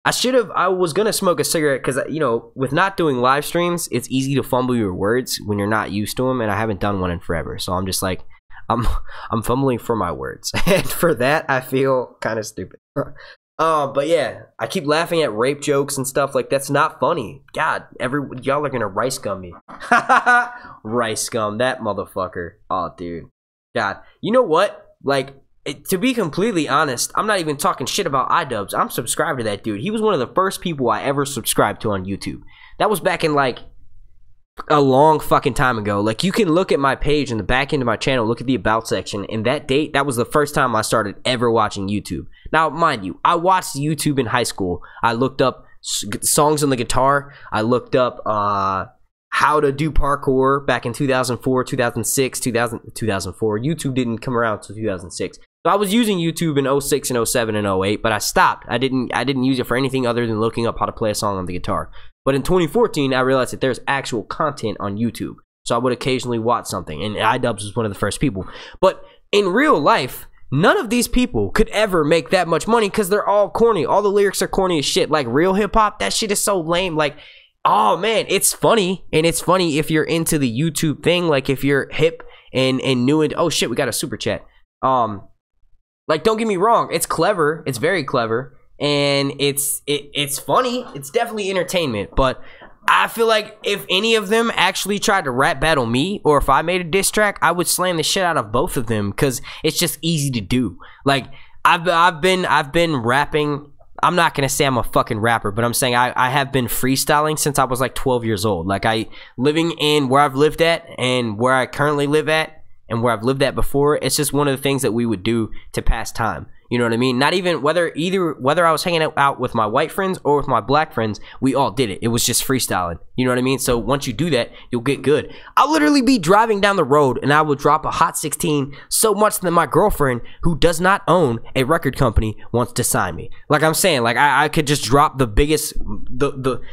I was gonna smoke a cigarette because, you know, with not doing live streams, it's easy to fumble your words when you're not used to them, and I haven't done one in forever. So I'm just like, I'm fumbling for my words, and for that I feel kind of stupid. But yeah, I keep laughing at rape jokes and stuff like that's not funny. God, y'all are gonna rice gum me. Rice gum, that motherfucker. Oh, dude. God, you know what? Like, to be completely honest, I'm not even talking shit about iDubbbz. I'm subscribed to that dude. He was one of the first people I ever subscribed to on YouTube. That was back in like a long fucking time ago. Like, you can look at my page in the back end of my channel, look at the about section, and that date, that was the first time I started ever watching YouTube. Now, mind you, I watched YouTube in high school. I looked up songs on the guitar. I looked up how to do parkour back in 2004, 2006, 2004. YouTube didn't come around until 2006. So I was using YouTube in 06 and 07 and 08, but I stopped. I didn't use it for anything other than looking up how to play a song on the guitar. But in 2014, I realized that there's actual content on YouTube. So I would occasionally watch something, and iDubbbz was one of the first people. But in real life, none of these people could ever make that much money because they're all corny. All the lyrics are corny as shit. Like, real hip-hop, that shit is so lame. Like, oh man, it's funny, and it's funny if you're into the YouTube thing. Like, if you're hip and new, and oh shit, we got a super chat. Like, don't get me wrong, it's clever, it's very clever, and it's funny. It's definitely entertainment. But I feel like if any of them actually tried to rap battle me, or if I made a diss track, I would slam the shit out of both of them because it's just easy to do. Like, I've been rapping. I'm not gonna say I'm a fucking rapper, but I'm saying I have been freestyling since I was like 12 years old. Like, living in where I've lived at and where I currently live at and where I've lived at before, it's just one of the things that we would do to pass time. You know what I mean? Not even whether I was hanging out with my white friends or with my black friends, we all did it. It was just freestyling. You know what I mean? So once you do that, you'll get good. I'll literally be driving down the road and I will drop a Hot 16 so much that my girlfriend, who does not own a record company, wants to sign me. Like I'm saying, like I could just drop the biggest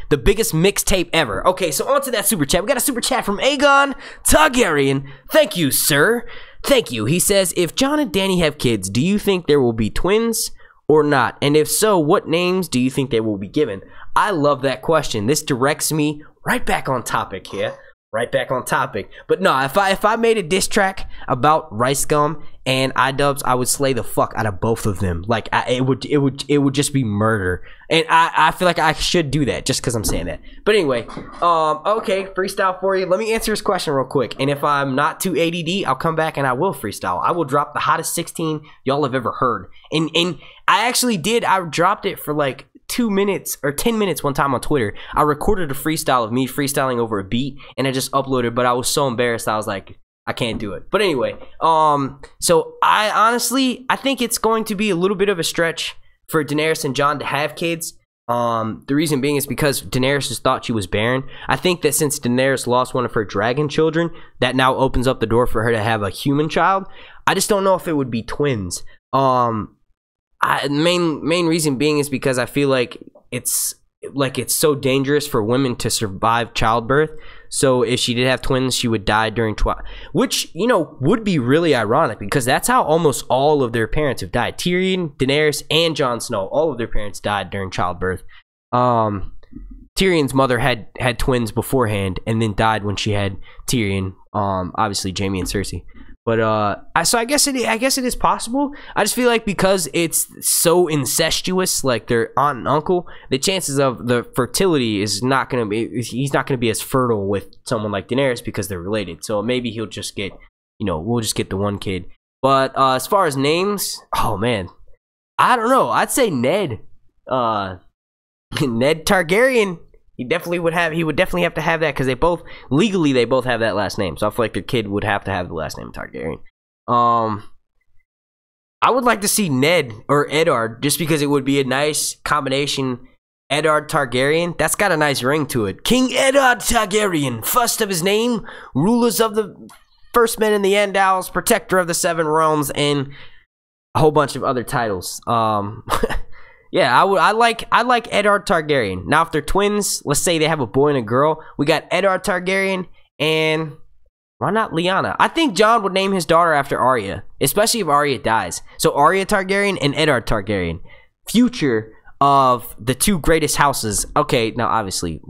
biggest mixtape ever. Okay, so on to that super chat. We got a super chat from Aegon Targaryen. Thank you, sir. Thank you. He says, if Jon and Dany have kids, do you think there will be twins or not? And if so, what names do you think they will be given? I love that question. This directs me right back on topic here. Right back on topic. But no, if I made a diss track about Rice Gum and iDubbbz, I would slay the fuck out of both of them. Like it would just be murder. And I feel like I should do that just because I'm saying that. But anyway, okay, freestyle for you. Let me answer this question real quick. And if I'm not too ADD, I'll come back and I will freestyle. I will drop the hottest 16 y'all have ever heard. And I actually did. I dropped it for like 2 minutes or 10 minutes one time on Twitter. I recorded a freestyle of me freestyling over a beat and I just uploaded, but I was so embarrassed I was like, I can't do it. But anyway, so I think it's going to be a little bit of a stretch for Daenerys and Jon to have kids. The reason being is because Daenerys has thought she was barren. I think that since Daenerys lost one of her dragon children, that now opens up the door for her to have a human child. I just don't know if it would be twins. Main reason being is because I feel like it's so dangerous for women to survive childbirth. So if she did have twins, she would die during which, you know, would be really ironic because that's how almost all of their parents have died. Tyrion, Daenerys, and Jon Snow, all of their parents died during childbirth. Tyrion's mother had twins beforehand and then died when she had Tyrion. Obviously Jaime and Cersei. But so I guess it is possible. I just feel like because it's so incestuous, like their aunt and uncle, the chances of the fertility is not gonna be. He's not gonna be as fertile with someone like Daenerys because they're related. So maybe he'll just get, you know, we'll just get the one kid. But as far as names, oh man, I don't know. I'd say Ned. Ned Targaryen. He would definitely have to have that because they both have that last name. So I feel like their kid would have to have the last name Targaryen. I would like to see Ned or Eddard just because it would be a nice combination. Eddard Targaryen, that's got a nice ring to it. King Eddard Targaryen, first of his name, rulers of the first men in the Andals, protector of the Seven Realms, and a whole bunch of other titles. Yeah, I like Eddard Targaryen. Now, if they're twins, let's say they have a boy and a girl. We got Eddard Targaryen and why not Lyanna? I think Jon would name his daughter after Arya, especially if Arya dies. So Arya Targaryen and Eddard Targaryen. Future of the two greatest houses. Okay, now obviously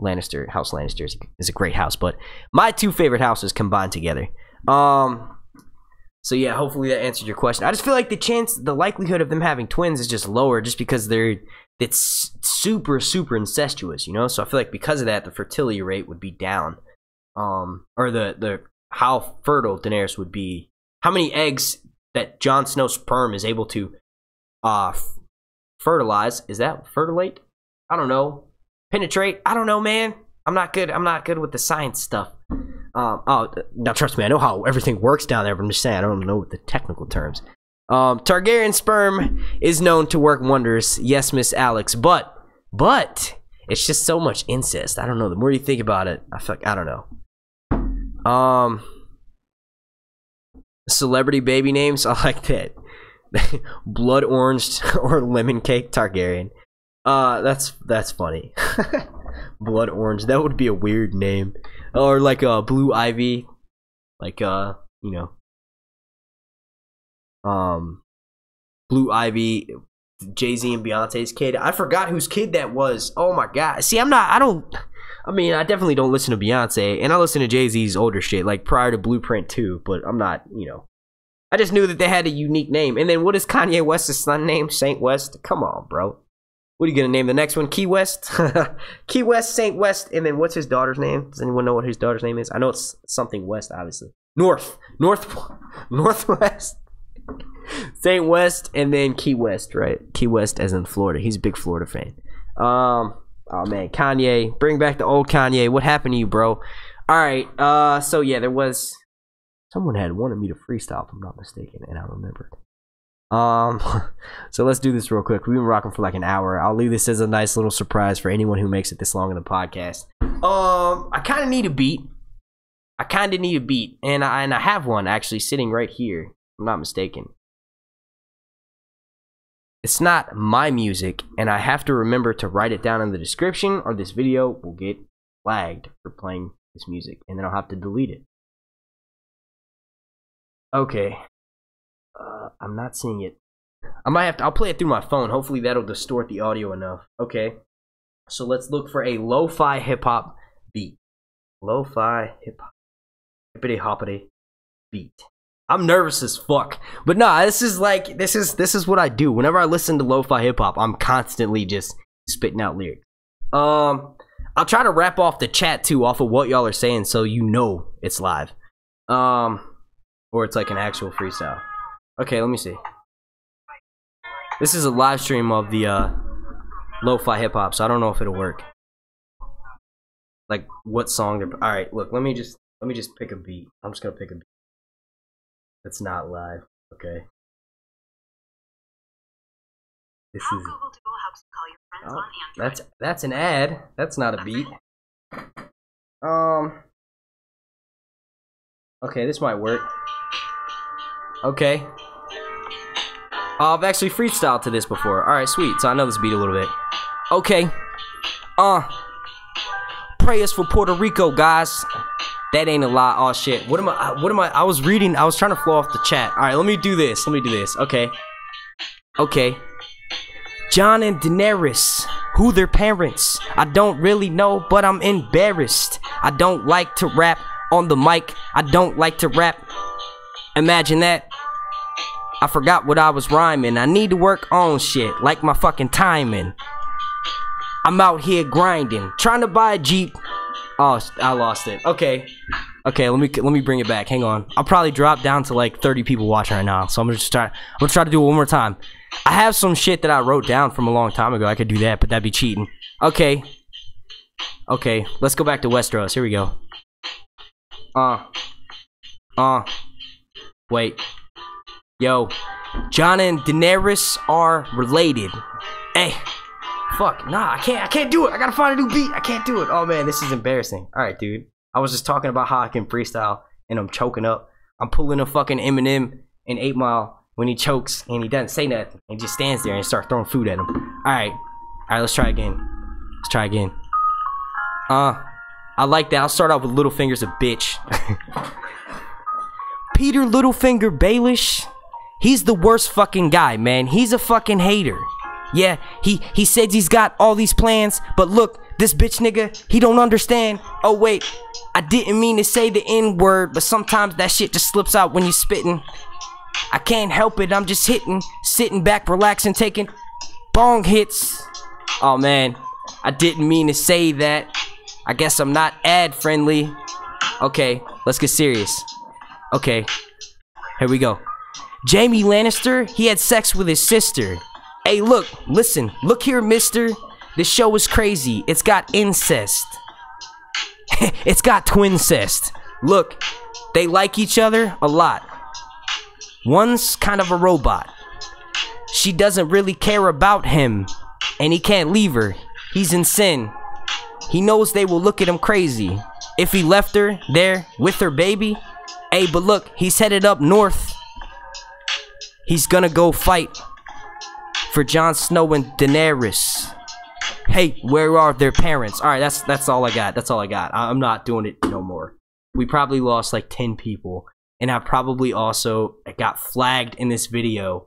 House Lannister is a great house, but my two favorite houses combined together. So yeah, hopefully that answered your question. I just feel like the likelihood of them having twins is just lower just because it's super, super incestuous, you know? So I feel like because of that, the fertility rate would be down. Or the how fertile Daenerys would be. How many eggs that Jon Snow's sperm is able to fertilize. Is that fertilate? I don't know. Penetrate? I don't know, man. I'm not good with the science stuff. Now trust me, I know how everything works down there, but I'm just saying I don't know the technical terms. Targaryen sperm is known to work wonders. Yes, Miss Alex, but it's just so much incest. I don't know. The more you think about it, I feel like I don't know. Celebrity baby names, I like that. Blood Orange or Lemon Cake Targaryen. That's funny. Blood Orange, that would be a weird name. Or like Blue Ivy, like you know, Blue Ivy, Jay-Z and Beyonce's kid. I forgot whose kid that was. Oh my god. See, I definitely don't listen to Beyonce, and I listen to Jay-Z's older shit, like prior to Blueprint 2, but I'm not, you know. I just knew that they had a unique name. And then what is Kanye West's son name? Saint West? Come on, bro. What are you gonna name the next one? Key West? Key West, Saint West, and then what's his daughter's name? Does anyone know what his daughter's name is? I know it's something West, obviously. Northwest. Saint West, and then Key West, right? Key West as in Florida. He's a big Florida fan. Oh man, Kanye. Bring back the old Kanye. What happened to you, bro? Alright, so yeah, there was someone had wanted me to freestyle if I'm not mistaken, and I remembered. So let's do this real quick. We've been rocking for like an hour. I'll leave this as a nice little surprise for anyone who makes it this long in the podcast. I kind of need a beat. And I have one actually sitting right here, if I'm not mistaken. It's not my music, and I have to remember to write it down in the description, or this video will get flagged for playing this music, and then I'll have to delete it. Okay. I'm not seeing it. I might have to, I'll play it through my phone. Hopefully that'll distort the audio enough. Okay. So let's look for a lo-fi hip-hop beat. Lo-fi hip-hop. Hippity-hoppity beat. I'm nervous as fuck. But nah, this is like, this is what I do. Whenever I listen to lo-fi hip-hop, I'm constantly just spitting out lyrics. I'll try to wrap off the chat too, off of what y'all are saying, so you know it's live. Or it's like an actual freestyle. Okay, let me see. This is a live stream of the lo-fi hip-hop, so I don't know if it'll work. Like what song they're... Alright, look, let me just pick a beat. I'm just gonna pick a beat that's not live. Okay. This is... Oh, that's an ad. That's not a beat. Okay, this might work. Okay. I've actually freestyled to this before. Alright, sweet. So I know this beat a little bit. Okay. Prayers for Puerto Rico, guys. That ain't a lie. Oh shit. What am I? I was reading. I was trying to flow off the chat. Alright, let me do this. Okay. Okay. Jon and Daenerys. Who their parents? I don't really know, but I'm embarrassed. I don't like to rap on the mic. I don't like to rap. Imagine that. I forgot what I was rhyming. I need to work on shit, like my fucking timing. I'm out here grinding, trying to buy a Jeep. Oh, I lost it. Okay, let me bring it back. Hang on. I'll probably drop down to like 30 people watching right now. So I'm gonna try to do it one more time. I have some shit that I wrote down from a long time ago. I could do that, but that'd be cheating. Okay, let's go back to Westeros. Here we go. Wait. Yo, Jon and Daenerys are related. Hey, fuck, nah, I can't do it. I gotta find a new beat. I can't do it. Oh man, this is embarrassing. All right, dude. I was just talking about how I can freestyle, and I'm choking up. I'm pulling a fucking Eminem in 8 Mile when he chokes and he doesn't say nothing. He just stands there and starts throwing food at him. All right, let's try again. I like that. I'll start out with Littlefinger's a bitch. Peter Littlefinger Baelish. He's the worst fucking guy, man. He's a fucking hater. Yeah, he says he's got all these plans, but look, this bitch nigga, he don't understand. Oh wait, I didn't mean to say the N-word, but sometimes that shit just slips out when you spitting. I can't help it, I'm just sitting back, relaxing, taking bong hits. Oh man, I didn't mean to say that. I guess I'm not ad friendly. Okay, let's get serious. Okay, here we go. Jaime Lannister, he had sex with his sister. Hey, look, listen, look here, mister. This show is crazy. It's got incest. It's got twincest. Look, they like each other a lot. One's kind of a robot. She doesn't really care about him, and he can't leave her. He's in sin. He knows they will look at him crazy if he left her there with her baby. Hey, but look, he's headed up north. He's gonna go fight for Jon Snow and Daenerys. Hey, where are their parents? Alright, that's all I got. I'm not doing it no more. We probably lost like 10 people. And I probably also got flagged in this video.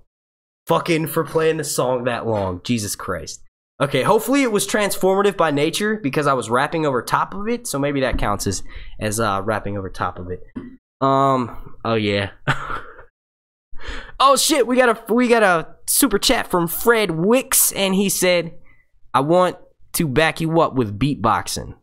Fucking for playing the song that long. Jesus Christ. Okay, hopefully it was transformative by nature because I was rapping over top of it. So maybe that counts as rapping over top of it. Oh yeah. Oh shit, we got a super chat from Fred Wicks, and he said, I want to back you up with beatboxing.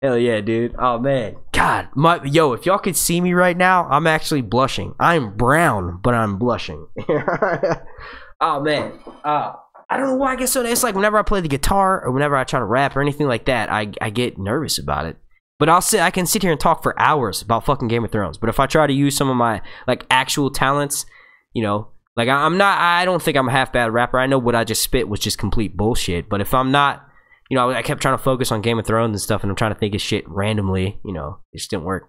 Hell yeah, dude. Oh man. God, yo, if y'all could see me right now, I'm actually blushing. I'm brown, but I'm blushing. Oh man. I don't know why I get so, it's like whenever I play the guitar or whenever I try to rap or anything like that, I get nervous about it. But I can sit here and talk for hours about fucking Game of Thrones. But if I try to use some of my like actual talents, you know, like I don't think I'm a half bad rapper. I know what I just spit was just complete bullshit. But if I'm not, you know, I kept trying to focus on Game of Thrones and stuff, and I'm trying to think of shit randomly, you know, it just didn't work.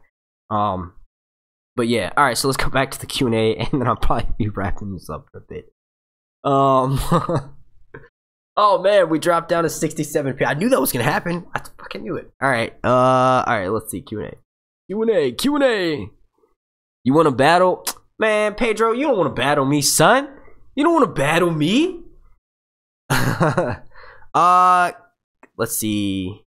But yeah, all right, so let's go back to the Q&A, and then I'll probably be wrapping this up for a bit. Oh man, we dropped down to 67p. I knew that was gonna happen. I fucking knew it. All right, let's see Q&A. Q&A, Q&A. You want to battle? Man, Pedro, you don't want to battle me, son. You don't want to battle me. Let's see.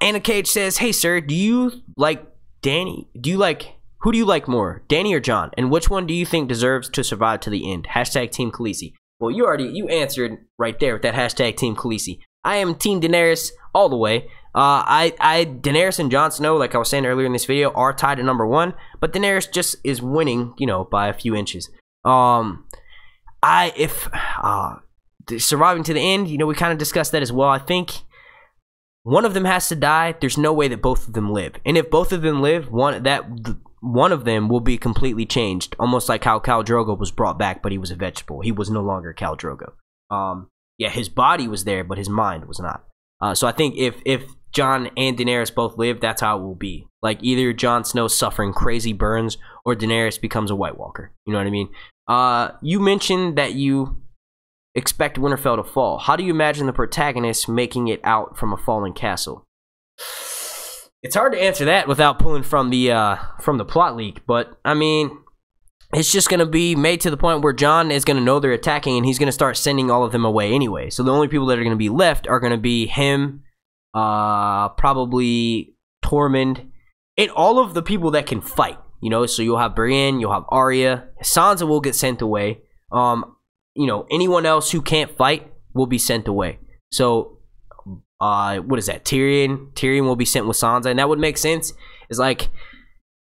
Anna Cage says, "Hey, sir, do you like Danny? Who do you like more, Danny or Jon? And which one do you think deserves to survive to the end? Hashtag Team Khaleesi." Well, you answered right there with that hashtag Team Khaleesi. I am Team Daenerys all the way. Daenerys and Jon Snow, like I was saying earlier in this video, are tied at #1, but Daenerys just is winning, you know, by a few inches. Surviving to the end, you know, we kind of discussed that as well. I think one of them has to die. There's no way that both of them live. And if both of them live, one of them will be completely changed, almost like how Khal Drogo was brought back, but he was a vegetable. He was no longer Khal Drogo. Yeah, his body was there, but his mind was not. So I think if Jon and Daenerys both live, that's how it will be. Like either Jon Snow suffering crazy burns or Daenerys becomes a White Walker. You know what I mean? You mentioned that you expect Winterfell to fall. How do you imagine the protagonist making it out from a fallen castle? It's hard to answer that without pulling from the plot leak, but I mean, it's just going to be made to the point where Jon is going to know they're attacking and he's going to start sending all of them away anyway. So the only people that are going to be left are going to be him, probably Tormund, and all of the people that can fight, you know. So you'll have Brienne, you'll have Arya, Sansa will get sent away. You know, anyone else who can't fight will be sent away. So what is that? Tyrion will be sent with Sansa, and that would make sense. It's like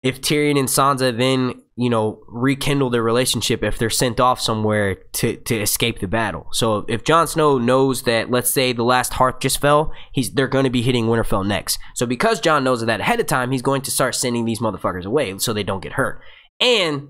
if Tyrion and Sansa then, you know, rekindle their relationship if they're sent off somewhere to escape the battle. So if Jon Snow knows that, let's say the last hearth just fell, they're going to be hitting Winterfell next. So because Jon knows that ahead of time, he's going to start sending these motherfuckers away so they don't get hurt. And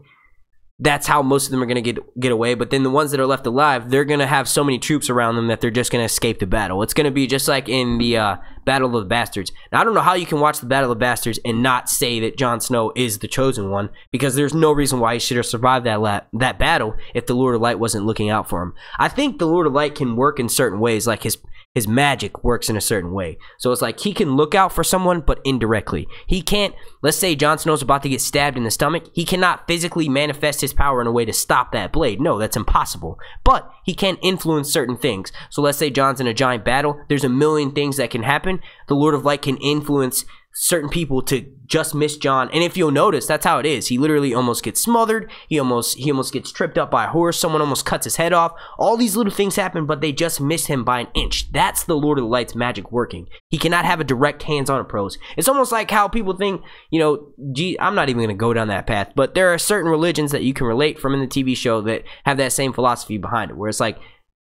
that's how most of them are going to get away. But then the ones that are left alive, they're going to have so many troops around them that they're just going to escape the battle. It's going to be just like in the Battle of the Bastards. Now, I don't know how you can watch the Battle of the Bastards and not say that Jon Snow is the chosen one, because there's no reason why he should have survived that battle if the Lord of Light wasn't looking out for him. I think the Lord of Light can work in certain ways, like his magic works in a certain way. So it's like he can look out for someone, but indirectly. He can't, let's say Jon Snow's about to get stabbed in the stomach. He cannot physically manifest his power in a way to stop that blade. No, that's impossible. But he can influence certain things. So let's say Jon's in a giant battle. There's a million things that can happen. The Lord of Light can influence certain people to just miss Jon. And if you'll notice, that's how it is. He literally almost gets smothered. He almost gets tripped up by a horse. Someone almost cuts his head off. All these little things happen, but they just miss him by an inch. That's the Lord of the Light's magic working. He cannot have a direct hands-on approach. It's almost like how people think, you know, I'm not even going to go down that path, but there are certain religions that you can relate from in the TV show that have that same philosophy behind it, where it's like,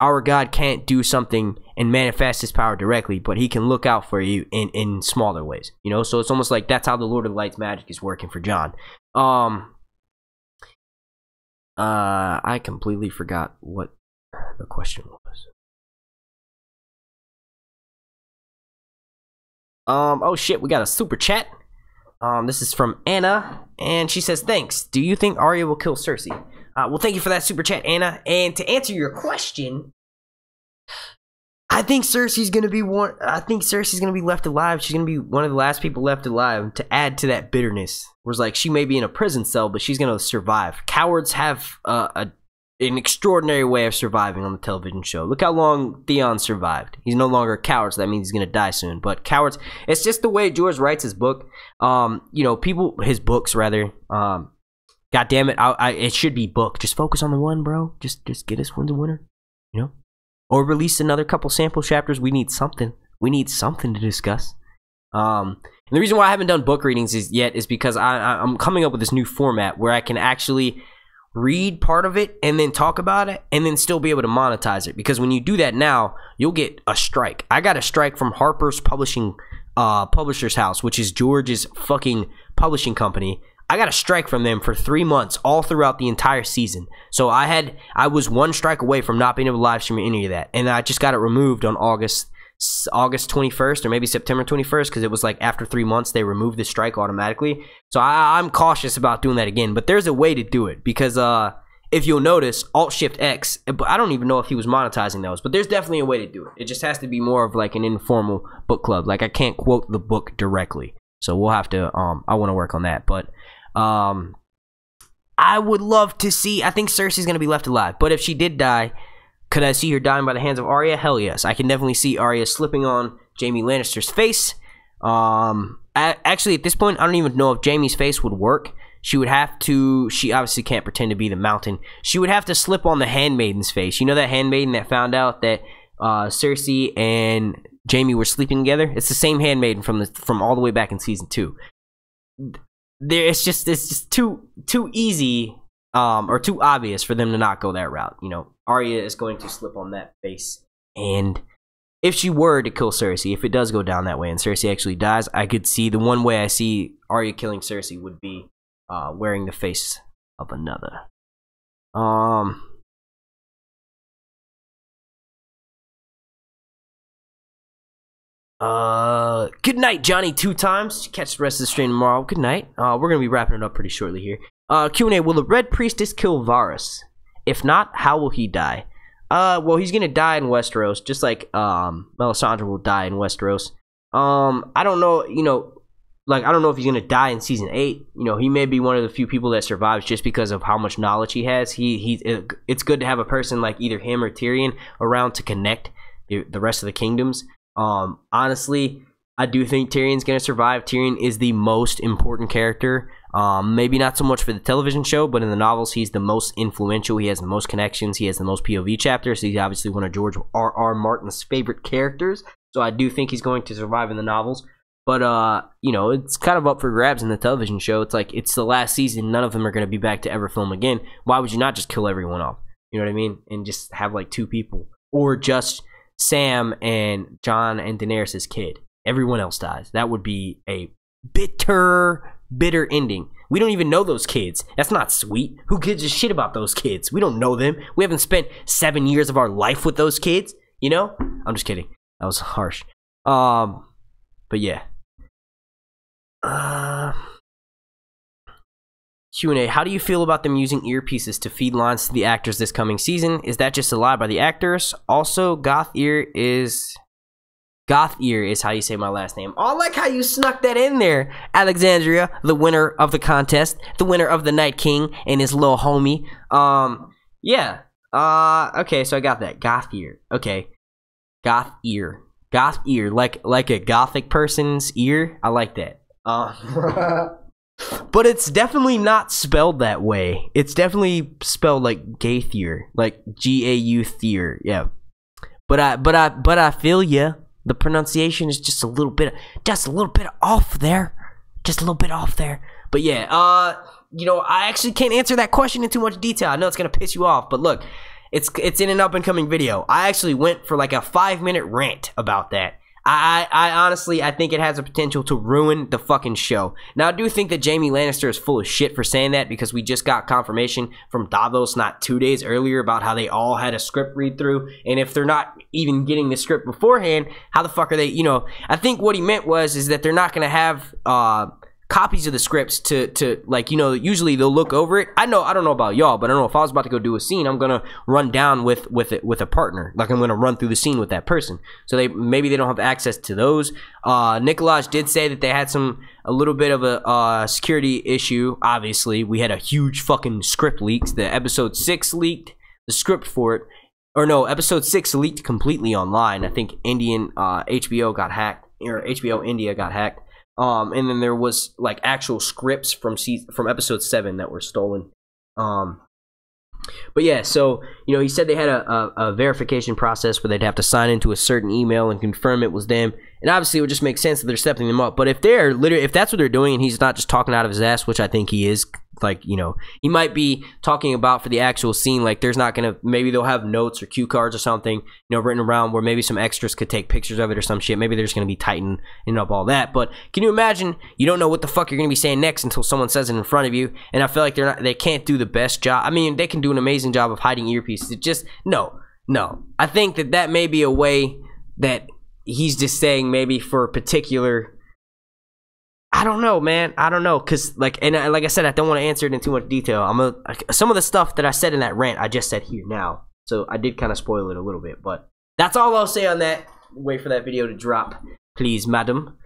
our God can't do something and manifest his power directly, but he can look out for you in smaller ways, you know? So it's almost like that's how the Lord of the Light's magic is working for Jon. I completely forgot what the question was. Oh shit, we got a super chat. This is from Anna, and she says, "Thanks. Do you think Arya will kill Cersei?" Well, thank you for that super chat, Anna. And to answer your question, I think Cersei's gonna be left alive. She's gonna be one of the last people left alive to add to that bitterness. Whereas, like, she may be in a prison cell, but she's gonna survive. Cowards have an extraordinary way of surviving on the television show. Look how long Theon survived. He's no longer a coward, so that means he's gonna die soon. But cowards, it's just the way George writes his book. You know, his books rather. God damn it! It should be book. Just focus on the one, bro. Just get us one the winner, you know, or release another couple sample chapters. We need something. We need something to discuss. And the reason why I haven't done book readings yet is because I'm coming up with this new format where I can actually read part of it and then talk about it and then still be able to monetize it. Because when you do that now, you'll get a strike. I got a strike from Harper's Publishers House, which is George's fucking publishing company. I got a strike from them for 3 months, all throughout the entire season. So I was one strike away from not being able to live stream any of that, and I just got it removed on August 21st or maybe September 21st, because it was like after 3 months they removed the strike automatically. So I'm cautious about doing that again, but there's a way to do it, because if you'll notice, Alt-Shift-X, but I don't even know if he was monetizing those, but there's definitely a way to do it. It just has to be more of like an informal book club. Like I can't quote the book directly. So we'll have to, I want to work on that. But I would love to see, I think Cersei's going to be left alive. But if she did die, could I see her dying by the hands of Arya? Hell yes. I can definitely see Arya slipping on Jaime Lannister's face. Actually, at this point, I don't even know if Jaime's face would work. She would have to, she obviously can't pretend to be the Mountain. She would have to slip on the Handmaiden's face. You know that Handmaiden that found out that Cersei and Jaime were sleeping together? It's the same Handmaiden from all the way back in season 2. It's just too easy or too obvious for them to not go that route. You know, Arya is going to slip on that face, and if she were to kill Cersei, if it does go down that way and Cersei actually dies, I could see the one way I see Arya killing Cersei would be wearing the face of another. Good night, Johnny, 2 times. Catch the rest of the stream tomorrow. Good night. We're gonna be wrapping it up pretty shortly here. Q&A, will the Red Priestess kill Varys? If not, how will he die? Well, he's gonna die in Westeros, just like Melisandre will die in Westeros. I don't know, you know, like I don't know if he's gonna die in season 8. You know, he may be one of the few people that survives just because of how much knowledge he has. It's good to have a person like either him or Tyrion around to connect the rest of the kingdoms. Honestly, I do think Tyrion's gonna survive. Tyrion is the most important character. Maybe not so much for the television show, but in the novels, he's the most influential. He has the most connections. He has the most POV chapters. He's obviously one of George R.R. Martin's favorite characters. So I do think he's going to survive in the novels. But, you know, it's kind of up for grabs in the television show. It's like, it's the last season. None of them are going to be back to ever film again. Why would you not just kill everyone off? You know what I mean? And just have like 2 people. Or just Sam and Jon and Daenerys' kid. Everyone else dies. That would be a bitter ending. We don't even know those kids. That's not sweet. Who gives a shit about those kids? We don't know them. We haven't spent 7 years of our life with those kids. You know? I'm just kidding. That was harsh. But yeah. Q&A, how do you feel about them using earpieces to feed lines to the actors this coming season? Is that just a lie by the actors? Also, Goth ear is how you say my last name. Oh, I like how you snuck that in there. Alexandria, the winner of the contest, the winner of the Night King and his little homie. Yeah. Okay, so I got that. Goth ear. Okay. Goth ear. Goth ear. Like a gothic person's ear. I like that. But it's definitely not spelled that way. It's definitely spelled like Gaithier, like G-A-U-thier. Yeah. But I feel ya. The pronunciation is just a little bit off there. Just a little bit off there. But yeah, you know, I actually can't answer that question in too much detail. I know it's gonna piss you off, but look, it's in an up and coming video. I actually went for like a 5-minute rant about that. I honestly, I think it has a potential to ruin the fucking show. Now, I do think that Jaime Lannister is full of shit for saying that, because we just got confirmation from Davos not 2 days earlier about how they all had a script read through, and if they're not even getting the script beforehand, how the fuck are they, you know, I think what he meant is that they're not going to have copies of the scripts to like, you know, usually they'll look over it. I don't know about y'all, but I don't know if I was about to go do a scene, I'm gonna run down with a partner. Like, I'm gonna run through the scene with that person. So maybe they don't have access to those. Nikolaj did say that they had a little bit of a security issue. Obviously, we had a huge fucking script leak. The episode 6 leaked, the script for it, or no, episode 6 leaked completely online. I think Indian HBO got hacked, or HBO India got hacked. And then there was like actual scripts from episode 7 that were stolen. But yeah, so, you know, he said they had a verification process where they'd have to sign into a certain email and confirm it was them. And obviously it would just make sense that they're stepping them up. But if that's what they're doing and he's not just talking out of his ass, which I think he is, like, you know, he might be talking about for the actual scene, like there's not gonna, maybe they'll have notes or cue cards or something, you know, written around where maybe some extras could take pictures of it or some shit. Maybe they're just gonna be tightening up all that. But can you imagine, you don't know what the fuck you're gonna be saying next until someone says it in front of you, and I feel like they can't do the best job. I mean, they can do an amazing job of hiding earpieces. It just, no. I think that may be a way that he's just saying, maybe for a particular, I don't know, man. I don't know, cause like I said, I don't want to answer it in too much detail. Some of the stuff that I said in that rant, I just said here now, so I did kind of spoil it a little bit, but that's all I'll say on that. Wait for that video to drop, please, madam.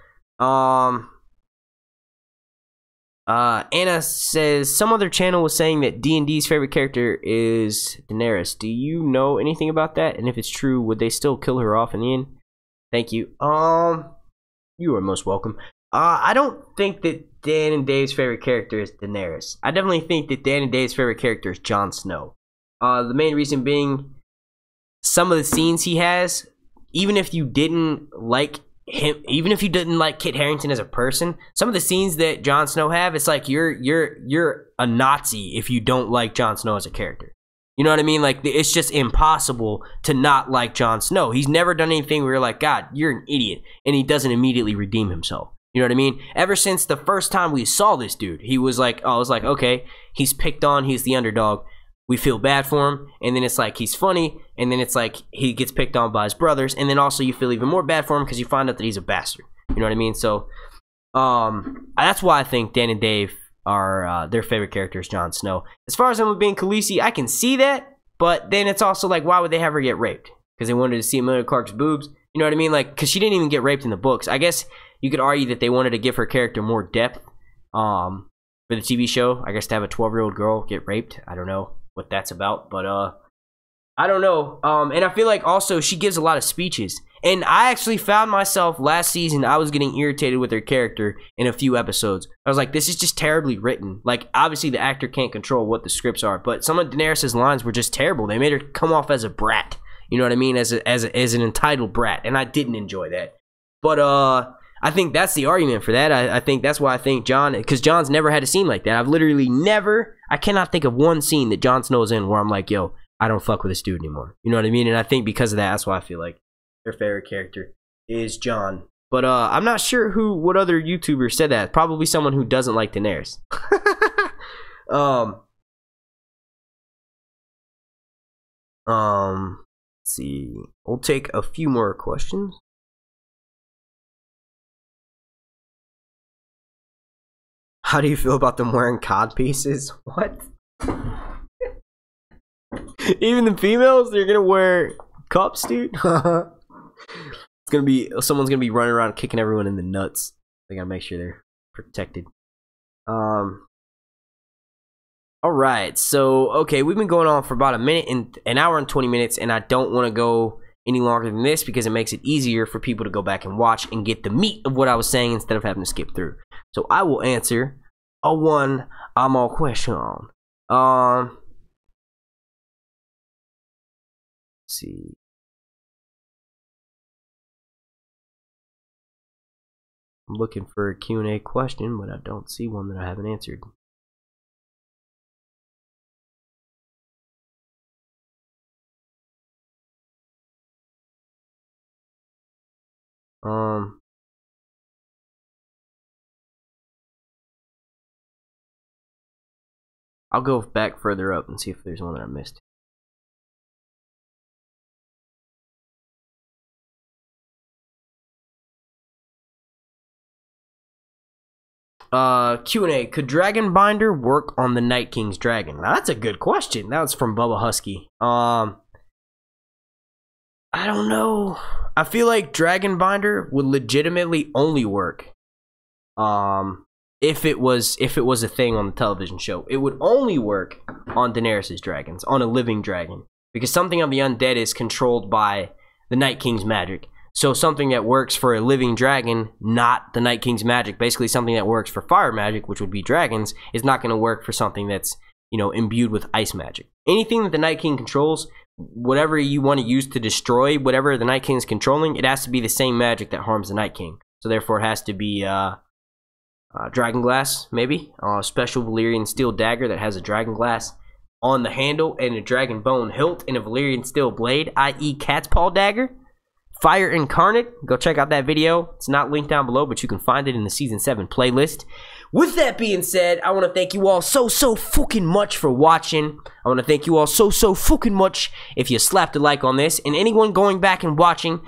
Anna says some other channel was saying that D&D's favorite character is Daenerys. Do you know anything about that? And if it's true, would they still kill her off in the end? Thank you. You are most welcome. I don't think that Dan and Dave's favorite character is Daenerys. I definitely think that Dan and Dave's favorite character is Jon Snow. The main reason being some of the scenes he has, even if you didn't like him, even if you didn't like Kit Harington as a person, some of the scenes that Jon Snow have, it's like you're a Nazi if you don't like Jon Snow as a character. You know what I mean? Like, it's just impossible to not like Jon Snow. He's never done anything where you're like, God, you're an idiot, and he doesn't immediately redeem himself. You know what I mean? Ever since the first time we saw this dude, he was like, I was like, okay, he's picked on, he's the underdog. We feel bad for him, and then it's like he's funny, and then it's like he gets picked on by his brothers, and then also you feel even more bad for him because you find out that he's a bastard. You know what I mean? So, that's why I think Dan and Dave are their favorite character is Jon Snow. As far as him being Khaleesi, I can see that, but then it's also like, why would they have her get raped? Because they wanted to see Emilia Clarke's boobs. You know what I mean? Like, because she didn't even get raped in the books. I guess you could argue that they wanted to give her character more depth for the TV show. I guess to have a 12-year-old girl get raped. I don't know what that's about, but I don't know. And I feel like also she gives a lot of speeches, and I actually found myself last season, I was getting irritated with her character in a few episodes. I was like, this is just terribly written. Like, obviously the actor can't control what the scripts are, but some of Daenerys' lines were just terrible. They made her come off as a brat, you know what I mean, as an entitled brat, and I didn't enjoy that. But I think that's the argument for that. I think that's why I think Jon, because Jon's never had a scene like that. I've literally never, I cannot think of one scene that Jon Snow's in where I'm like, yo, I don't fuck with this dude anymore. You know what I mean? And I think because of that, that's why I feel like their favorite character is Jon. But I'm not sure what other YouTuber said that. Probably someone who doesn't like Daenerys. Let's see. We'll take a few more questions. How do you feel about them wearing cod pieces? What? Even the females, they're gonna wear cups, dude. It's gonna be, someone's gonna be running around kicking everyone in the nuts. They gotta make sure they're protected. All right, so okay, we've been going on for about an hour and 20 minutes, and I don't want to go any longer than this because it makes it easier for people to go back and watch and get the meat of what I was saying instead of having to skip through. So I will answer one more question. Let's see. I'm looking for a Q&A question, but I don't see one that I haven't answered. I'll go back further up and see if there's one that I missed. Q&A. Could Dragon Binder work on the Night King's dragon? Now, that's a good question. That was from Bubba Husky. I don't know. I feel like Dragon Binder would legitimately only work if it was a thing on the television show. It would only work on Daenerys' dragons, on a living dragon, because something of the undead is controlled by the Night King's magic. So something that works for a living dragon, not the Night King's magic, basically something that works for fire magic, which would be dragons, is not going to work for something that's, you know, imbued with ice magic. Anything that the Night King controls, whatever you want to use to destroy whatever the Night King is controlling, it has to be the same magic that harms the Night King. So therefore it has to be dragon glass, maybe. Special Valyrian steel dagger that has a dragon glass on the handle and a dragon bone hilt and a Valyrian steel blade, i.e. Catspaw dagger. Fire Incarnate, go check out that video. It's not linked down below, but you can find it in the Season 7 playlist. with that being said, I want to thank you all so fucking much for watching. I want to thank you all so fucking much if you slapped a like on this. And anyone going back and watching,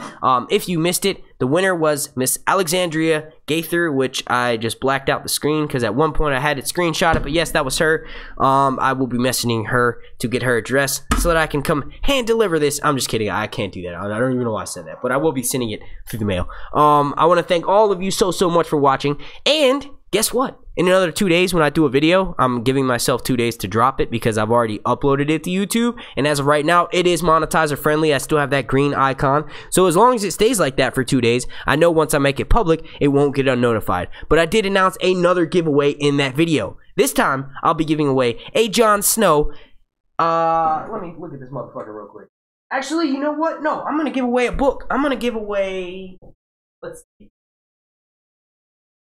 if you missed it, the winner was Miss Alexandria Gaither, which I just blacked out the screen because at one point I had it screenshotted, but yes, that was her. I will be messaging her to get her address so that I can come hand deliver this. I'm just kidding. I can't do that. I don't even know why I said that, but I will be sending it through the mail. I want to thank all of you so much for watching. And guess what? In another 2 days when I do a video, I'm giving myself 2 days to drop it because I've already uploaded it to YouTube. And as of right now, it is monetizer friendly. I still have that green icon. So as long as it stays like that for 2 days, I know once I make it public, it won't get unnotified. But I did announce another giveaway in that video. This time, I'll be giving away a Jon Snow. Let me look at this motherfucker real quick. Actually, you know what? No, I'm going to give away a book. I'm going to give away... Let's see.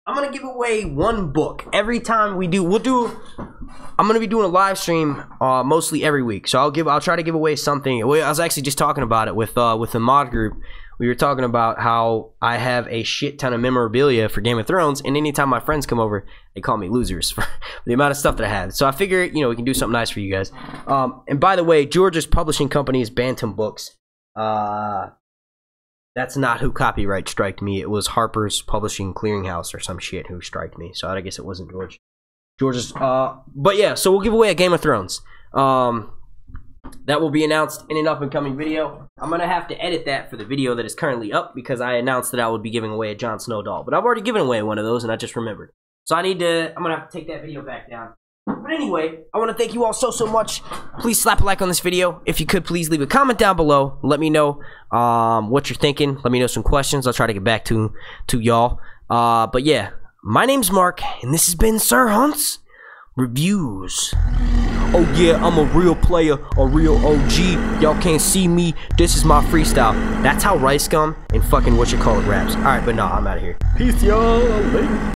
I'm going to give away one book every time we do. I'm going to be doing a live stream mostly every week. So I'll try to give away something. I was actually just talking about it with the mod group. We were talking about how I have a shit ton of memorabilia for Game of Thrones, and anytime my friends come over, they call me losers for the amount of stuff that I have. So I figure, you know, we can do something nice for you guys. And by the way, George's publishing company is Bantam Books. That's not who copyright striked me. It was Harper's Publishing Clearinghouse or some shit who striked me. So I guess it wasn't George's. But yeah, so we'll give away a Game of Thrones. That will be announced in an up-and-coming video. I'm going to have to edit that for the video that is currently up because I announced that I would be giving away a Jon Snow doll. But I've already given away one of those and I just remembered. So I'm going to have to take that video back down. But anyway, I want to thank you all so much. Please slap a like on this video. If you could, please leave a comment down below. Let me know what you're thinking. Let me know some questions. I'll try to get back to y'all. But yeah, my name's Mark, and this has been Sir Hunt's Reviews. Oh yeah, I'm a real player, a real OG. Y'all can't see me. This is my freestyle. That's how Rice Gum and fucking whatchamacallit raps. Alright, but nah, I'm out of here. Peace, y'all.